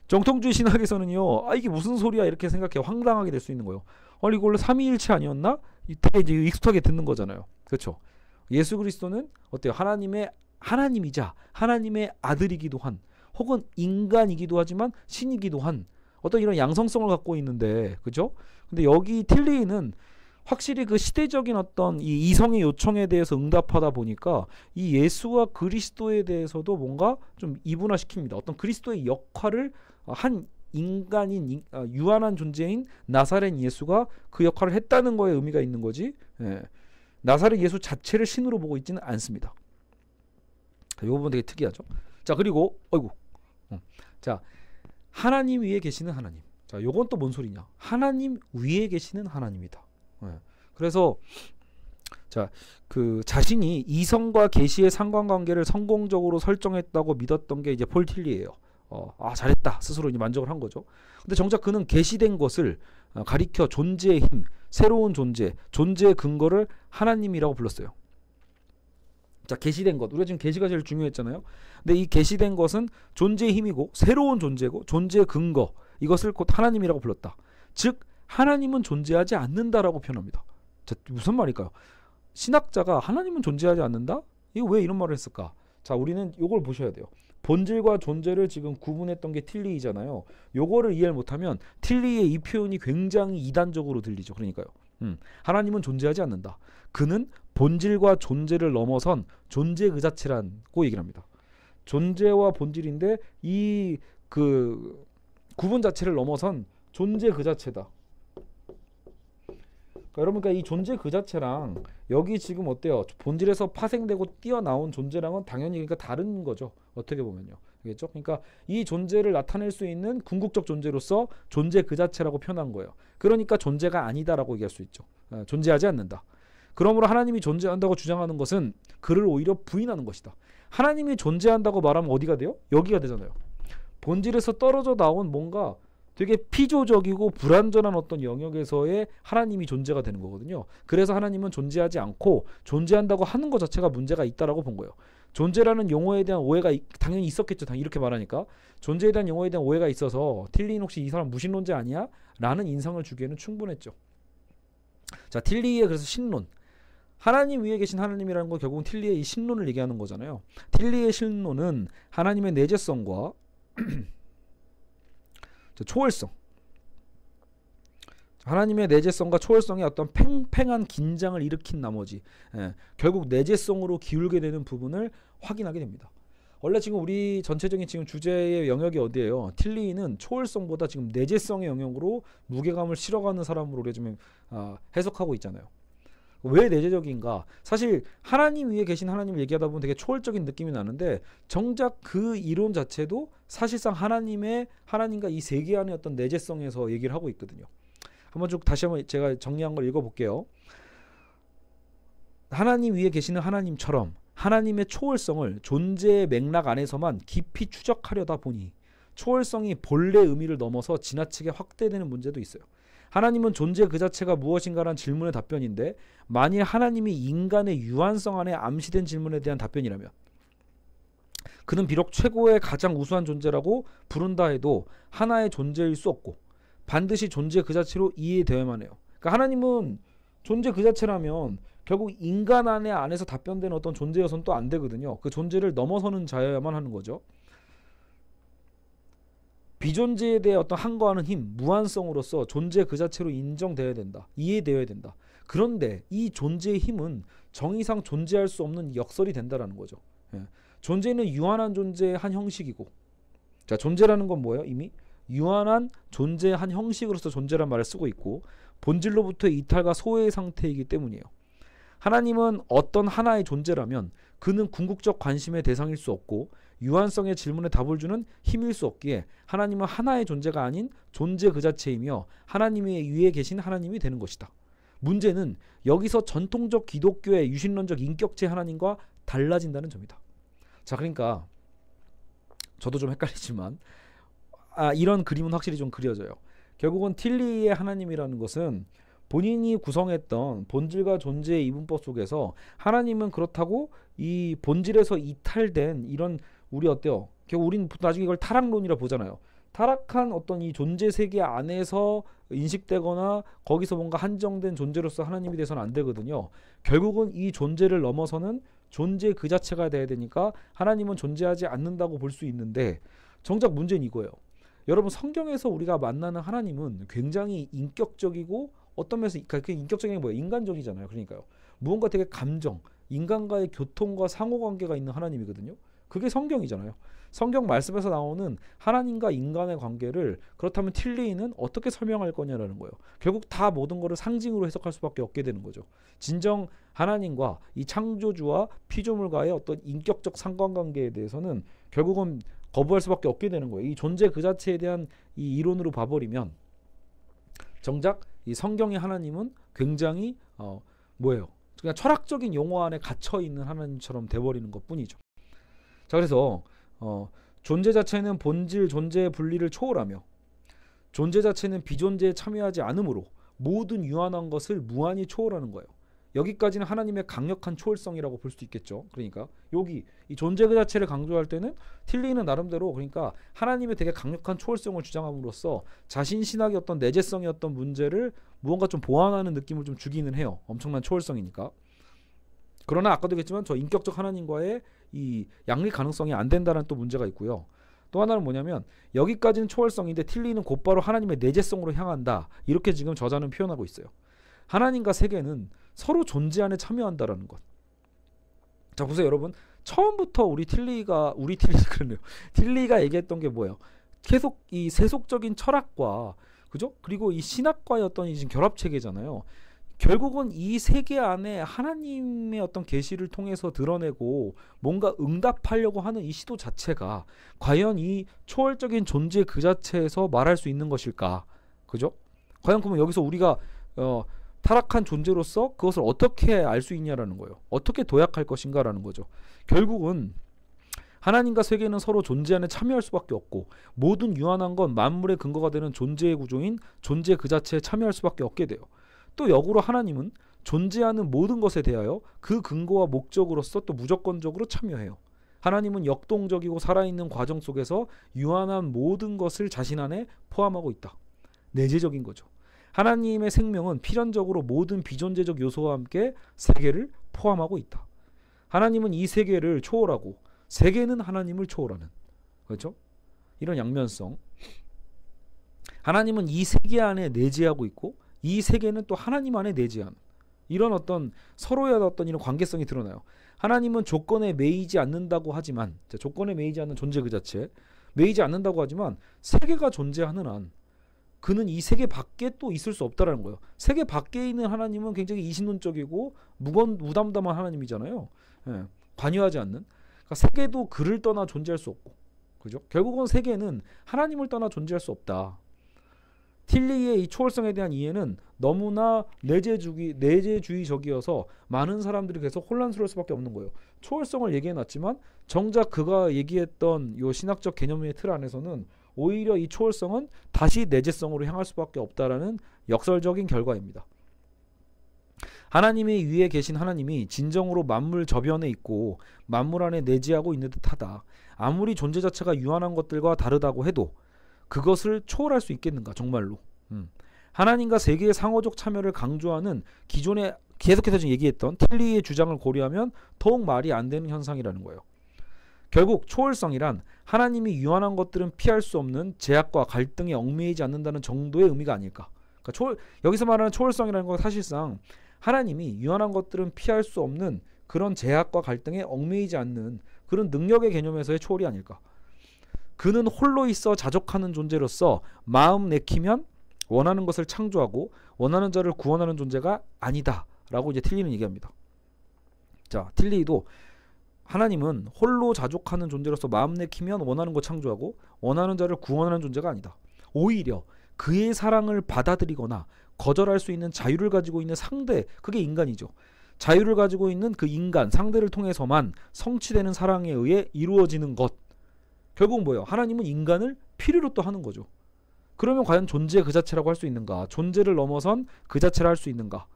A: 정통주의 신학에서는요, 이게 무슨 소리야 이렇게 생각해 황당하게 될 수 있는 거예요. 아니 이거 원래 삼위일체 아니었나? 되게 이제 익숙하게 듣는 거잖아요. 그렇죠? 예수 그리스도는 어때요? 하나님이자 하나님의 아들이기도 한, 혹은 인간이기도 하지만 신이기도 한 어떤 이런 양성성을 갖고 있는데, 그죠? 근데 여기 틸리히는 확실히 그 시대적인 어떤 이 이성의 요청에 대해서 응답하다 보니까 이 예수와 그리스도에 대해서도 뭔가 좀 이분화시킵니다. 어떤 그리스도의 역할을 한 인간인 유한한 존재인 나사렛 예수가 그 역할을 했다는 거에 의미가 있는 거지. 예. 나사렛 예수 자체를 신으로 보고 있지는 않습니다. 이 부분 되게 특이하죠. 자, 그리고 자, 하나님 위에 계시는 하나님. 자, 요건 또 뭔 소리냐? 하나님 위에 계시는 하나님이다. 예. 그래서 자, 그 자신이 이성과 계시의 상관관계를 성공적으로 설정했다고 믿었던 게 이제 폴 틸리예요. 잘했다 스스로 이제 만족을 한 거죠. 근데 정작 그는 계시된 것을 가리켜 존재의 힘, 새로운 존재, 존재의 근거를 하나님이라고 불렀어요. 자, 계시된 것, 우리가 지금 계시가 제일 중요했잖아요. 근데 이 계시된 것은 존재의 힘이고 새로운 존재고 존재의 근거, 이것을 곧 하나님이라고 불렀다. 즉 하나님은 존재하지 않는다라고 표현합니다. 자, 무슨 말일까요? 신학자가 하나님은 존재하지 않는다? 이거 왜 이런 말을 했을까? 자, 우리는 이걸 보셔야 돼요. 본질과 존재를 지금 구분했던 게 틸리히잖아요. 요거를 이해를 못하면 틸리히의 이 표현이 굉장히 이단적으로 들리죠. 그러니까요. 하나님은 존재하지 않는다. 그는 본질과 존재를 넘어선 존재 그 자체라고 얘기를 합니다. 존재와 본질인데 이 그 구분 자체를 넘어선 존재 그 자체다. 그러니까 이 존재 그 자체랑 여기 지금 어때요? 본질에서 파생되고 뛰어나온 존재랑은 당연히 그러니까 다른 거죠. 어떻게 보면요. 알겠죠? 그러니까 이 존재를 나타낼 수 있는 궁극적 존재로서 존재 그 자체라고 표현한 거예요. 그러니까 존재가 아니다라고 얘기할 수 있죠. 존재하지 않는다. 그러므로 하나님이 존재한다고 주장하는 것은 그를 오히려 부인하는 것이다. 하나님이 존재한다고 말하면 어디가 돼요? 여기가 되잖아요. 본질에서 떨어져 나온 뭔가 되게 피조적이고 불완전한 어떤 영역에서의 하나님이 존재가 되는 거거든요. 그래서 하나님은 존재하지 않고 존재한다고 하는 것 자체가 문제가 있다라고 본 거예요. 존재라는 용어에 대한 오해가 당연히 있었겠죠. 이렇게 말하니까 존재에 대한 용어에 대한 오해가 있어서 틸리히는 혹시 이 사람 무신론자 아니야? 라는 인상을 주기에는 충분했죠. 자, 틸리히의 그래서 신론, 하나님 위에 계신 하나님이라는 건 결국은 틸리히의 이 신론을 얘기하는 거잖아요. 틸리히의 신론은 하나님의 내재성과 초월성, 하나님의 내재성과 초월성의 어떤 팽팽한 긴장을 일으킨 나머지 결국 내재성으로 기울게 되는 부분을 확인하게 됩니다. 원래 지금 우리 전체적인 지금 주제의 영역이 어디예요? 틸리히는 초월성보다 지금 내재성의 영역으로 무게감을 실어가는 사람으로 우리가 지금 해석하고 있잖아요. 왜 내재적인가? 사실 하나님 위에 계신 하나님을 얘기하다 보면 되게 초월적인 느낌이 나는데 정작 그 이론 자체도 사실상 하나님과 이 세계 안의 어떤 내재성에서 얘기를 하고 있거든요. 한번 쭉 다시 한번 제가 정리한 걸 읽어볼게요. 하나님 위에 계시는 하나님처럼 하나님의 초월성을 존재의 맥락 안에서만 깊이 추적하려다 보니 초월성이 본래 의미를 넘어서 지나치게 확대되는 문제도 있어요. 하나님은 존재 그 자체가 무엇인가라는 질문의 답변인데 만일 하나님이 인간의 유한성 안에 암시된 질문에 대한 답변이라면 그는 비록 최고의 가장 우수한 존재라고 부른다 해도 하나의 존재일 수 없고 반드시 존재 그 자체로 이해되어야만 해요. 그러니까 하나님은 존재 그 자체라면 결국 인간 안에서 답변되는 어떤 존재여서는 또 안 되거든요. 그 존재를 넘어서는 자여야만 하는 거죠. 비존재에 대해 어떤 항거하는 힘, 무한성으로서 존재 그 자체로 인정되어야 된다. 이해되어야 된다. 그런데 이 존재의 힘은 정의상 존재할 수 없는 역설이 된다라는 거죠. 존재는 유한한 존재의 한 형식이고, 자, 존재라는 건 뭐예요? 이미 유한한 존재의 한 형식으로서 존재란 말을 쓰고 있고 본질로부터의 이탈과 소외의 상태이기 때문이에요. 하나님은 어떤 하나의 존재라면 그는 궁극적 관심의 대상일 수 없고 유한성의 질문에 답을 주는 힘일 수 없기에 하나님은 하나의 존재가 아닌 존재 그 자체이며 하나님 위에 계신 하나님이 되는 것이다. 문제는 여기서 전통적 기독교의 유신론적 인격체 하나님과 달라진다는 점이다. 자, 그러니까 저도 좀 헷갈리지만 이런 그림은 확실히 좀 그려져요. 결국은 틸리의 하나님이라는 것은 본인이 구성했던 본질과 존재의 이분법 속에서 하나님은 그렇다고 이 본질에서 이탈된 이런 우리 어때요? 결국 우리는 나중에 이걸 타락론이라 보잖아요. 타락한 어떤 이 존재 세계 안에서 인식되거나 거기서 뭔가 한정된 존재로서 하나님이 돼서는 안 되거든요. 결국은 이 존재를 넘어서는 존재 그 자체가 돼야 되니까 하나님은 존재하지 않는다고 볼 수 있는데 정작 문제는 이거예요. 여러분 성경에서 우리가 만나는 하나님은 굉장히 인격적이고 어떤 면에서 그 인격적인 게 뭐예요? 인간적이잖아요. 그러니까요. 무언가 되게 감정, 인간과의 교통과 상호관계가 있는 하나님이거든요. 그게 성경이잖아요. 성경 말씀에서 나오는 하나님과 인간의 관계를 그렇다면 틸리이는 어떻게 설명할 거냐라는 거예요. 결국 다 모든 거를 상징으로 해석할 수밖에 없게 되는 거죠. 진정 하나님과 이 창조주와 피조물과의 어떤 인격적 상관관계에 대해서는 결국은 거부할 수밖에 없게 되는 거예요. 이 존재 그 자체에 대한 이 이론으로 봐버리면 정작 이 성경의 하나님은 굉장히 뭐예요? 그냥 철학적인 용어 안에 갇혀 있는 하나님처럼 돼버리는 것뿐이죠. 자, 그래서 존재 자체는 본질 존재의 분리를 초월하며 존재 자체는 비존재에 참여하지 않으므로 모든 유한한 것을 무한히 초월하는 거예요. 여기까지는 하나님의 강력한 초월성이라고 볼 수 있겠죠. 그러니까 여기 이 존재 그 자체를 강조할 때는 틸리는 나름대로 그러니까 하나님의 되게 강력한 초월성을 주장함으로써 자신 신학의 어떤 내재성의 어떤 문제를 무언가 좀 보완하는 느낌을 좀 주기는 해요. 엄청난 초월성이니까. 그러나 아까도 얘기했지만 저 인격적 하나님과의 이 양립 가능성이 안 된다는 또 문제가 있고요. 또 하나는 뭐냐면 여기까지는 초월성인데 틸리는 곧바로 하나님의 내재성으로 향한다. 이렇게 지금 저자는 표현하고 있어요. 하나님과 세계는 서로 존재 안에 참여한다라는 것. 자, 보세요 여러분. 처음부터 틸리가 얘기했던 게 뭐예요? 계속 이 세속적인 철학과 그죠? 그리고 이 신학과의 어떤 이 결합 체계잖아요. 결국은 이 세계 안에 하나님의 어떤 계시를 통해서 드러내고 뭔가 응답하려고 하는 이 시도 자체가 과연 이 초월적인 존재 그 자체에서 말할 수 있는 것일까? 그죠? 과연 그러면 여기서 우리가 타락한 존재로서 그것을 어떻게 알 수 있냐라는 거예요. 어떻게 도약할 것인가라는 거죠. 결국은 하나님과 세계는 서로 존재 안에 참여할 수밖에 없고 모든 유한한 건 만물의 근거가 되는 존재의 구조인 존재 그 자체에 참여할 수밖에 없게 돼요. 또 역으로 하나님은 존재하는 모든 것에 대하여 그 근거와 목적으로서 또 무조건적으로 참여해요. 하나님은 역동적이고 살아있는 과정 속에서 유한한 모든 것을 자신 안에 포함하고 있다. 내재적인 거죠. 하나님의 생명은 필연적으로 모든 비존재적 요소와 함께 세계를 포함하고 있다. 하나님은 이 세계를 초월하고 세계는 하나님을 초월하는, 그렇죠? 이런 양면성. 하나님은 이 세계 안에 내재하고 있고 이 세계는 또 하나님 안에 내재하는 이런 어떤 서로의 어떤 이런 관계성이 드러나요. 하나님은 조건에 매이지 않는다고 하지만, 조건에 매이지 않는 존재 그 자체, 매이지 않는다고 하지만 세계가 존재하는 한 그는 이 세계 밖에 또 있을 수 없다라는 거예요. 세계 밖에 있는 하나님은 굉장히 이신론적이고 무담담한 하나님이잖아요. 예, 관여하지 않는. 그러니까 세계도 그를 떠나 존재할 수 없고, 그죠? 결국은 세계는 하나님을 떠나 존재할 수 없다. 틸리의 이 초월성에 대한 이해는 너무나 내재주의적이어서 많은 사람들이 계속 혼란스러울 수밖에 없는 거예요. 초월성을 얘기해놨지만 정작 그가 얘기했던 요 신학적 개념의 틀 안에서는 오히려 이 초월성은 다시 내재성으로 향할 수밖에 없다라는 역설적인 결과입니다. 하나님의 위에 계신 하나님이 진정으로 만물 저변에 있고 만물 안에 내재하고 있는 듯하다. 아무리 존재 자체가 유한한 것들과 다르다고 해도 그것을 초월할 수 있겠는가 정말로. 하나님과 세계의 상호적 참여를 강조하는 기존에 계속해서 지금 얘기했던 틸리의 주장을 고려하면 더욱 말이 안 되는 현상이라는 거예요. 결국 초월성이란 하나님이 유한한 것들은 피할 수 없는 제약과 갈등에 얽매이지 않는다는 정도의 의미가 아닐까. 그러니까 여기서 말하는 초월성이라는 건 사실상 하나님이 유한한 것들은 피할 수 없는 그런 제약과 갈등에 얽매이지 않는 그런 능력의 개념에서의 초월이 아닐까. 그는 홀로 있어 자족하는 존재로서 마음 내키면 원하는 것을 창조하고 원하는 자를 구원하는 존재가 아니다 라고 이제 틸리는 얘기합니다. 자, 틸리도 하나님은 홀로 자족하는 존재로서 마음 내키면 원하는 것 창조하고 원하는 자를 구원하는 존재가 아니다. 오히려 그의 사랑을 받아들이거나 거절할 수 있는 자유를 가지고 있는 상대, 그게 인간이죠. 자유를 가지고 있는 그 인간, 상대를 통해서만 성취되는 사랑에 의해 이루어지는 것. 결국은 뭐예요? 하나님은 인간을 필요로 또 하는 거죠. 그러면 과연 존재 그 자체라고 할 수 있는가? 존재를 넘어선 그 자체를 할 수 있는가?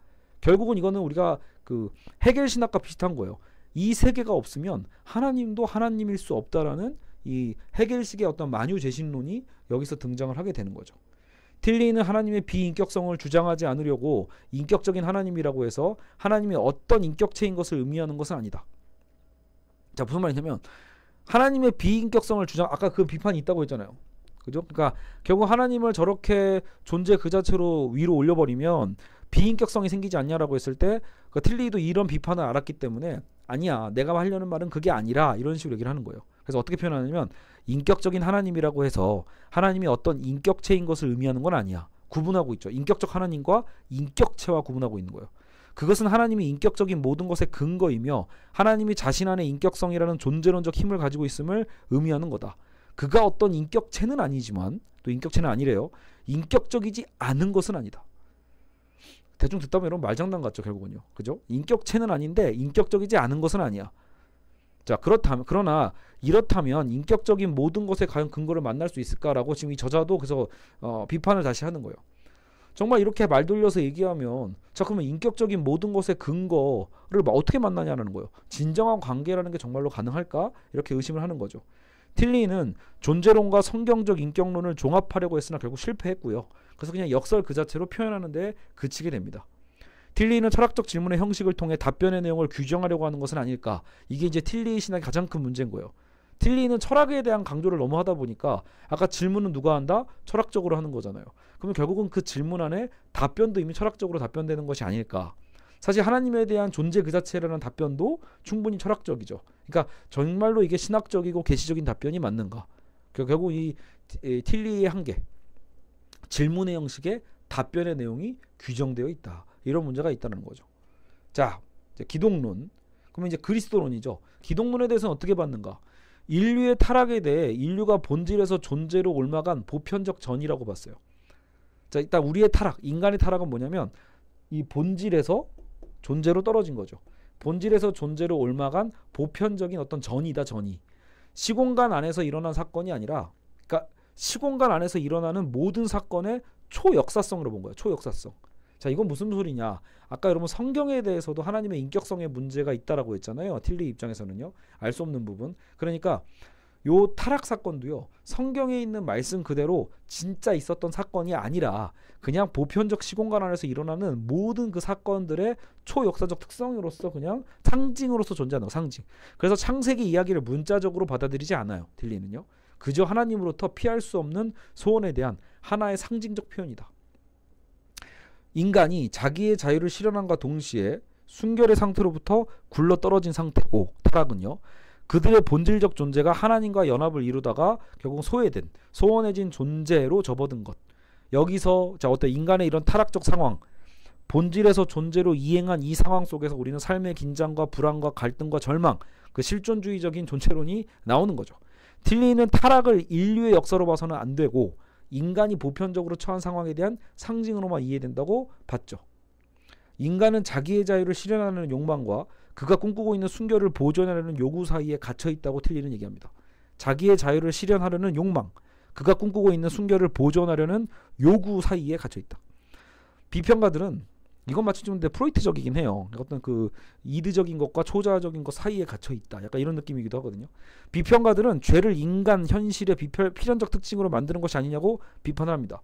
A: 결국은 이거는 우리가 그 헤겔 신학과 비슷한 거예요. 이 세계가 없으면 하나님도 하나님일 수 없다라는 이 헤겔식의 어떤 만유재신론이 여기서 등장을 하게 되는 거죠. 틸리는 하나님의 비인격성을 주장하지 않으려고 인격적인 하나님이라고 해서 하나님이 어떤 인격체인 것을 의미하는 것은 아니다. 자, 무슨 말이냐면 하나님의 비인격성을 주장, 아까 그 비판이 있다고 했잖아요. 그죠? 그러니까 결국 하나님을 저렇게 존재 그 자체로 위로 올려버리면 비인격성이 생기지 않냐라고 했을 때 그 틸리도 이런 비판을 알았기 때문에 아니야, 내가 하려는 말은 그게 아니라 이런 식으로 얘기를 하는 거예요. 그래서 어떻게 표현하냐면 인격적인 하나님이라고 해서 하나님이 어떤 인격체인 것을 의미하는 건 아니야. 구분하고 있죠. 인격적 하나님과 인격체와 구분하고 있는 거예요. 그것은 하나님이 인격적인 모든 것의 근거이며 하나님이 자신 안에 인격성이라는 존재론적 힘을 가지고 있음을 의미하는 거다. 그가 어떤 인격체는 아니지만, 또 인격체는 아니래요. 인격적이지 않은 것은 아니다. 대충 듣다 보면 이런 말장난 같죠, 결국은요. 그죠? 인격체는 아닌데 인격적이지 않은 것은 아니야. 자, 그러나 이렇다면 인격적인 모든 것에 과연 근거를 만날 수 있을까라고 지금 이 저자도 그래서 비판을 다시 하는 거예요. 정말 이렇게 말 돌려서 얘기하면, 자, 그러면 인격적인 모든 것의 근거를 어떻게 만나냐는 거예요. 진정한 관계라는 게 정말로 가능할까? 이렇게 의심을 하는 거죠. 틸리는 존재론과 성경적 인격론을 종합하려고 했으나 결국 실패했고요. 그래서 그냥 역설 그 자체로 표현하는 데 그치게 됩니다. 틸리는 철학적 질문의 형식을 통해 답변의 내용을 규정하려고 하는 것은 아닐까. 이게 이제 틸리의 신학의 가장 큰 문제인 거예요. 틸리는 철학에 대한 강조를 너무 하다 보니까 아까 질문은 누가 한다? 철학적으로 하는 거잖아요. 그러면 결국은 그 질문 안에 답변도 이미 철학적으로 답변되는 것이 아닐까. 사실 하나님에 대한 존재 그 자체라는 답변도 충분히 철학적이죠. 그러니까 정말로 이게 신학적이고 계시적인 답변이 맞는가. 결국 이 틸리의 한계, 질문의 형식에 답변의 내용이 규정되어 있다. 이런 문제가 있다는 거죠. 자, 이제 기독론. 그러면 이제 그리스도론이죠. 기독론에 대해서는 어떻게 봤는가? 인류의 타락에 대해 인류가 본질에서 존재로 옮아간 보편적 전이라고 봤어요. 자, 일단 우리의 타락, 인간의 타락은 뭐냐면 이 본질에서 존재로 떨어진 거죠. 본질에서 존재로 옮아간 보편적인 어떤 전이다, 전이. 시공간 안에서 일어난 사건이 아니라, 그러니까 시공간 안에서 일어나는 모든 사건의 초역사성으로 본 거예요. 초역사성. 자, 이건 무슨 소리냐? 아까 여러분 성경에 대해서도 하나님의 인격성의 문제가 있다라고 했잖아요. 틸리 입장에서는요. 알 수 없는 부분. 그러니까 요 타락 사건도요. 성경에 있는 말씀 그대로 진짜 있었던 사건이 아니라 그냥 보편적 시공간 안에서 일어나는 모든 그 사건들의 초역사적 특성으로서 그냥 상징으로서 존재하는 거, 상징. 그래서 창세기 이야기를 문자적으로 받아들이지 않아요. 틸리는요. 그저 하나님으로부터 피할 수 없는 소원에 대한 하나의 상징적 표현이다. 인간이 자기의 자유를 실현함과 동시에 순결의 상태로부터 굴러떨어진 상태고, 타락은요. 그들의 본질적 존재가 하나님과 연합을 이루다가 결국 소외된, 소원해진 존재로 접어든 것. 여기서 자, 어때? 인간의 이런 타락적 상황, 본질에서 존재로 이행한 이 상황 속에서 우리는 삶의 긴장과 불안과 갈등과 절망, 그 실존주의적인 존재론이 나오는 거죠. 틸리는 타락을 인류의 역사로 봐서는 안 되고 인간이 보편적으로 처한 상황에 대한 상징으로만 이해된다고 봤죠. 인간은 자기의 자유를 실현하는 욕망과 그가 꿈꾸고 있는 순결을 보존하려는 요구 사이에 갇혀 있다고 틸리는 얘기합니다. 자기의 자유를 실현하려는 욕망, 그가 꿈꾸고 있는 순결을 보존하려는 요구 사이에 갇혀 있다. 비평가들은 이건 마치 좀 프로이트적이긴 해요. 어떤 그 이드적인 것과 초자적인 것 사이에 갇혀 있다. 약간 이런 느낌이기도 하거든요. 비평가들은 죄를 인간 현실의 필연적 특징으로 만드는 것이 아니냐고 비판을 합니다.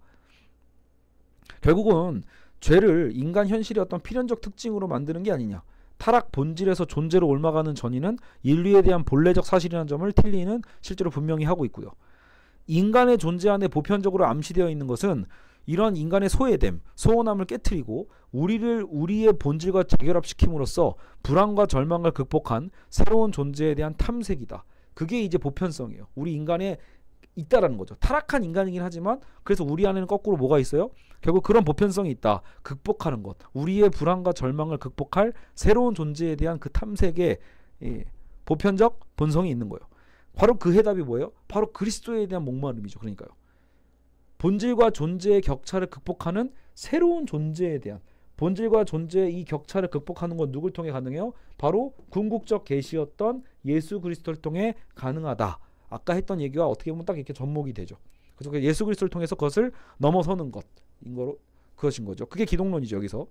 A: 결국은 죄를 인간 현실의 어떤 필연적 특징으로 만드는 게 아니냐. 타락 본질에서 존재로 옮아가는 전이는 인류에 대한 본래적 사실이라는 점을 틸리는 실제로 분명히 하고 있고요. 인간의 존재 안에 보편적으로 암시되어 있는 것은 이런 인간의 소외됨, 소원함을 깨트리고 우리의 본질과 재결합시킴으로써 불안과 절망을 극복한 새로운 존재에 대한 탐색이다. 그게 이제 보편성이에요. 우리 인간에 있다라는 거죠. 타락한 인간이긴 하지만 그래서 우리 안에는 거꾸로 뭐가 있어요? 결국 그런 보편성이 있다. 극복하는 것. 우리의 불안과 절망을 극복할 새로운 존재에 대한 그 탐색의 보편적 본성이 있는 거예요. 바로 그 해답이 뭐예요? 바로 그리스도에 대한 목마름이죠. 그러니까요. 본질과 존재의 격차를 극복하는 새로운 존재에 대한, 본질과 존재의 이 격차를 극복하는 건 누굴 통해 가능해요? 바로 궁극적 계시였던 예수 그리스도를 통해 가능하다. 아까 했던 얘기와 어떻게 보면 딱 이렇게 접목이 되죠. 그래서 예수 그리스도를 통해서 그것을 넘어서는 것인 거로, 그것인 거죠. 그게 기독론이죠, 여기서.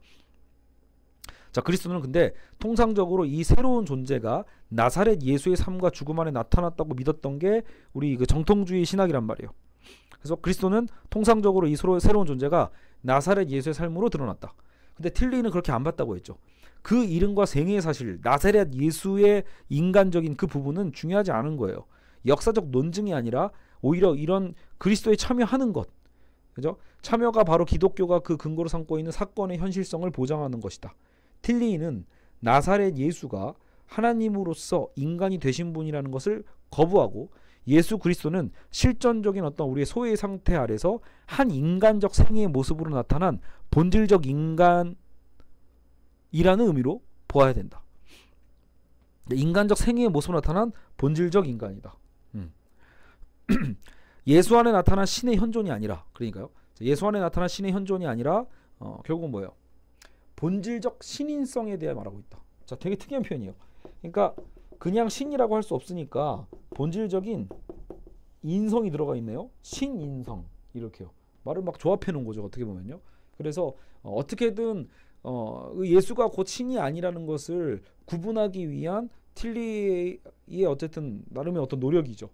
A: 자, 그리스도는 근데 통상적으로 이 새로운 존재가 나사렛 예수의 삶과 죽음 안에 나타났다고 믿었던 게 우리 그 정통주의 신학이란 말이에요. 그래서 그리스도는 통상적으로 이 새로운 존재가 나사렛 예수의 삶으로 드러났다. 근데 틸리는 그렇게 안 봤다고 했죠. 그 이름과 생애의 사실, 나사렛 예수의 인간적인 그 부분은 중요하지 않은 거예요. 역사적 논증이 아니라 오히려 이런 그리스도에 참여하는 것, 그죠? 참여가 바로 기독교가 그 근거로 삼고 있는 사건의 현실성을 보장하는 것이다. 틸리는 나사렛 예수가 하나님으로서 인간이 되신 분이라는 것을 거부하고, 예수 그리스도는 실존적인 어떤 우리의 소외의 상태 아래서 한 인간적 생애의 모습으로 나타난 본질적 인간이라는 의미로 보아야 된다. 인간적 생애의 모습으로 나타난 본질적 인간이다. 예수 안에 나타난 신의 현존이 아니라, 그러니까요, 예수 안에 나타난 신의 현존이 아니라 결국은 뭐예요? 본질적 신인성에 대해 말하고 있다. 자, 되게 특이한 표현이에요. 그러니까 그냥 신이라고 할 수 없으니까 본질적인 인성이 들어가 있네요. 신인성, 이렇게요. 말을 막 조합해 놓은 거죠, 어떻게 보면요. 그래서 어떻게든 예수가 곧 신이 아니라는 것을 구분하기 위한 틸리의 어쨌든 나름의 어떤 노력이죠.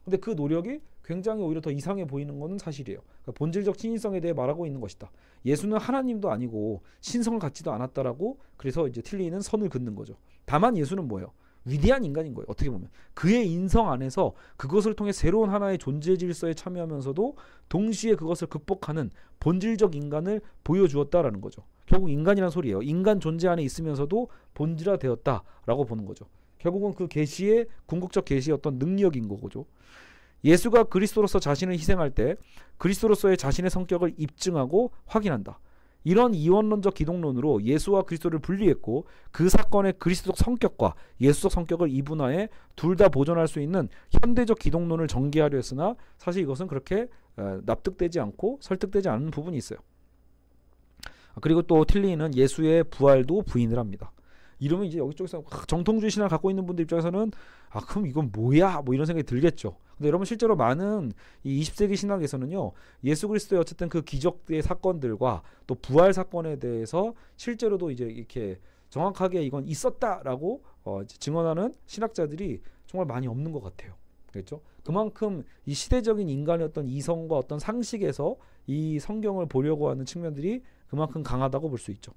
A: 근데 그 노력이 굉장히 오히려 더 이상해 보이는 것은 사실이에요. 그러니까 본질적 신인성에 대해 말하고 있는 것이다. 예수는 하나님도 아니고 신성을 갖지도 않았다라고, 그래서 이제 틸리는 선을 긋는 거죠. 다만 예수는 뭐예요? 위대한 인간인 거예요. 어떻게 보면 그의 인성 안에서 그것을 통해 새로운 하나의 존재 질서에 참여하면서도 동시에 그것을 극복하는 본질적 인간을 보여주었다라는 거죠. 결국 인간이란 소리예요. 인간 존재 안에 있으면서도 본질화되었다라고 보는 거죠. 결국은 그 계시의 궁극적 계시의 어떤 능력인 거죠. 예수가 그리스도로서 자신을 희생할 때 그리스도로서의 자신의 성격을 입증하고 확인한다. 이런 이원론적 기독론으로 예수와 그리스도를 분리했고, 그 사건의 그리스도적 성격과 예수적 성격을 이분화해 둘 다 보존할 수 있는 현대적 기독론을 전개하려 했으나 사실 이것은 그렇게 납득되지 않고 설득되지 않는 부분이 있어요. 그리고 또 틸리는 예수의 부활도 부인을 합니다. 이러면 이제 여기쪽에서 정통주의 신앙을 갖고 있는 분들 입장에서는 그럼 이건 뭐야? 뭐 이런 생각이 들겠죠. 근데 여러분 실제로 많은 이 20세기 신학에서는요, 예수 그리스도의 어쨌든 그 기적의 사건들과 또 부활 사건에 대해서 실제로도 이제 이렇게 정확하게 이건 있었다라고 증언하는 신학자들이 정말 많이 없는 것 같아요. 그렇죠? 그만큼 이 시대적인 인간의 어떤 이성과 어떤 상식에서 이 성경을 보려고 하는 측면들이 그만큼 강하다고 볼 수 있죠.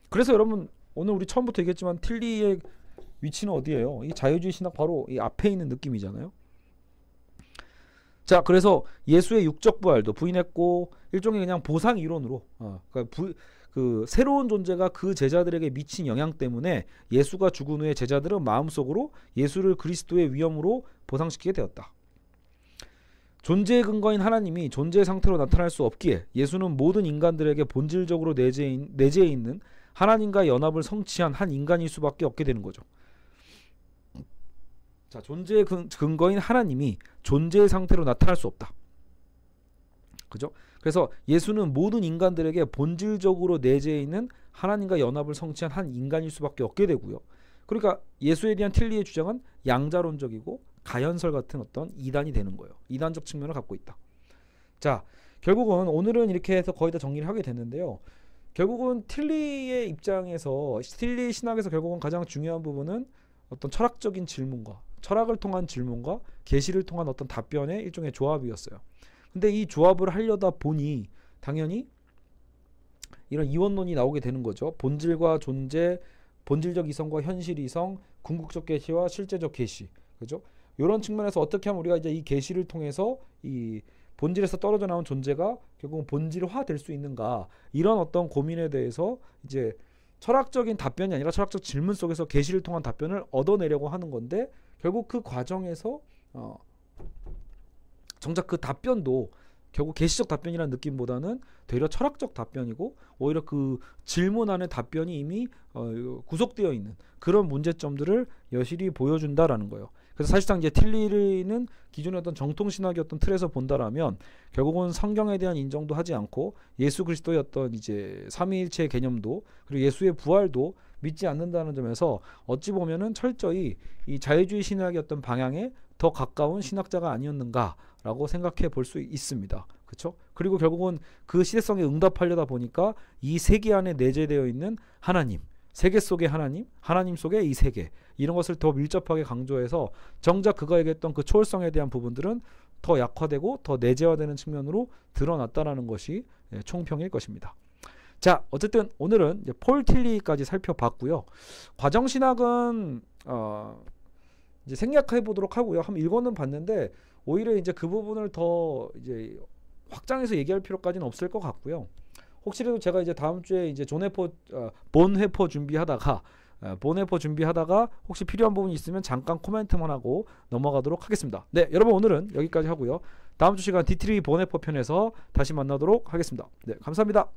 A: 그래서 여러분 오늘 우리 처음부터 얘기했지만 틸리의 위치는 어디예요? 이 자유주의 신학 바로 이 앞에 있는 느낌이잖아요. 자, 그래서 예수의 육적 부활도 부인했고, 일종의 그냥 보상 이론으로 그 새로운 존재가 그 제자들에게 미친 영향 때문에 예수가 죽은 후에 제자들은 마음속으로 예수를 그리스도의 위엄으로 보상시키게 되었다. 존재의 근거인 하나님이 존재의 상태로 나타날 수 없기에 예수는 모든 인간들에게 본질적으로 내재해 있는 하나님과 연합을 성취한 한 인간일 수밖에 없게 되는 거죠. 자, 존재의 근거인 하나님이 존재의 상태로 나타날 수 없다. 그죠? 그래서 예수는 모든 인간들에게 본질적으로 내재해 있는 하나님과 연합을 성취한 한 인간일 수밖에 없게 되고요. 그러니까 예수에 대한 틸리의 주장은 양자론적이고 가연설 같은 어떤 이단이 되는 거예요. 이단적 측면을 갖고 있다. 자, 결국은 오늘은 이렇게 해서 거의 다 정리를 하게 됐는데요. 결국은 틸리의 입장에서, 틸리 신학에서 결국은 가장 중요한 부분은 어떤 철학적인 질문과 철학을 통한 질문과 계시를 통한 어떤 답변의 일종의 조합이었어요. 근데 이 조합을 하려다 보니 당연히 이런 이원론이 나오게 되는 거죠. 본질과 존재, 본질적 이성과 현실 이성, 궁극적 계시와 실제적 계시. 그죠? 이런 측면에서 어떻게 하면 우리가 이제 이 계시를 통해서 이 본질에서 떨어져 나온 존재가 결국은 본질화 될 수 있는가, 이런 어떤 고민에 대해서 이제 철학적인 답변이 아니라 철학적 질문 속에서 계시를 통한 답변을 얻어내려고 하는 건데, 결국 그 과정에서 정작 그 답변도 결국 계시적 답변이라는 느낌보다는 되려 철학적 답변이고, 오히려 그 질문 안에 답변이 이미 구속되어 있는 그런 문제점들을 여실히 보여준다라는 거예요. 그래서 사실상 이제 틸리는 기존의 어떤 정통 신학의 어떤 틀에서 본다라면 결국은 성경에 대한 인정도 하지 않고 예수 그리스도의 어떤 이제 삼위일체의 개념도 그리고 예수의 부활도 믿지 않는다는 점에서 어찌 보면은 철저히 이 자유주의 신학의 어떤 방향에 더 가까운 신학자가 아니었는가라고 생각해 볼 수 있습니다. 그렇죠? 그리고 결국은 그 시대성에 응답하려다 보니까 이 세계 안에 내재되어 있는 하나님, 세계 속의 하나님, 하나님 속의 이 세계, 이런 것을 더 밀접하게 강조해서 정작 그가 얘기했던 그 초월성에 대한 부분들은 더 약화되고 더 내재화되는 측면으로 드러났다라는 것이 총평일 것입니다. 자, 어쨌든 오늘은 이제 폴 틸리까지 살펴봤고요. 과정신학은 이제 생략해 보도록 하고요. 한번 읽어는 봤는데 오히려 이제 그 부분을 더 이제 확장해서 얘기할 필요까지는 없을 것 같고요. 혹시라도 제가 이제 다음 주에 이제 본회포 준비하다가 혹시 필요한 부분이 있으면 잠깐 코멘트만 하고 넘어가도록 하겠습니다. 네, 여러분 오늘은 여기까지 하고요. 다음 주 시간 D3 본회포 편에서 다시 만나도록 하겠습니다. 네, 감사합니다.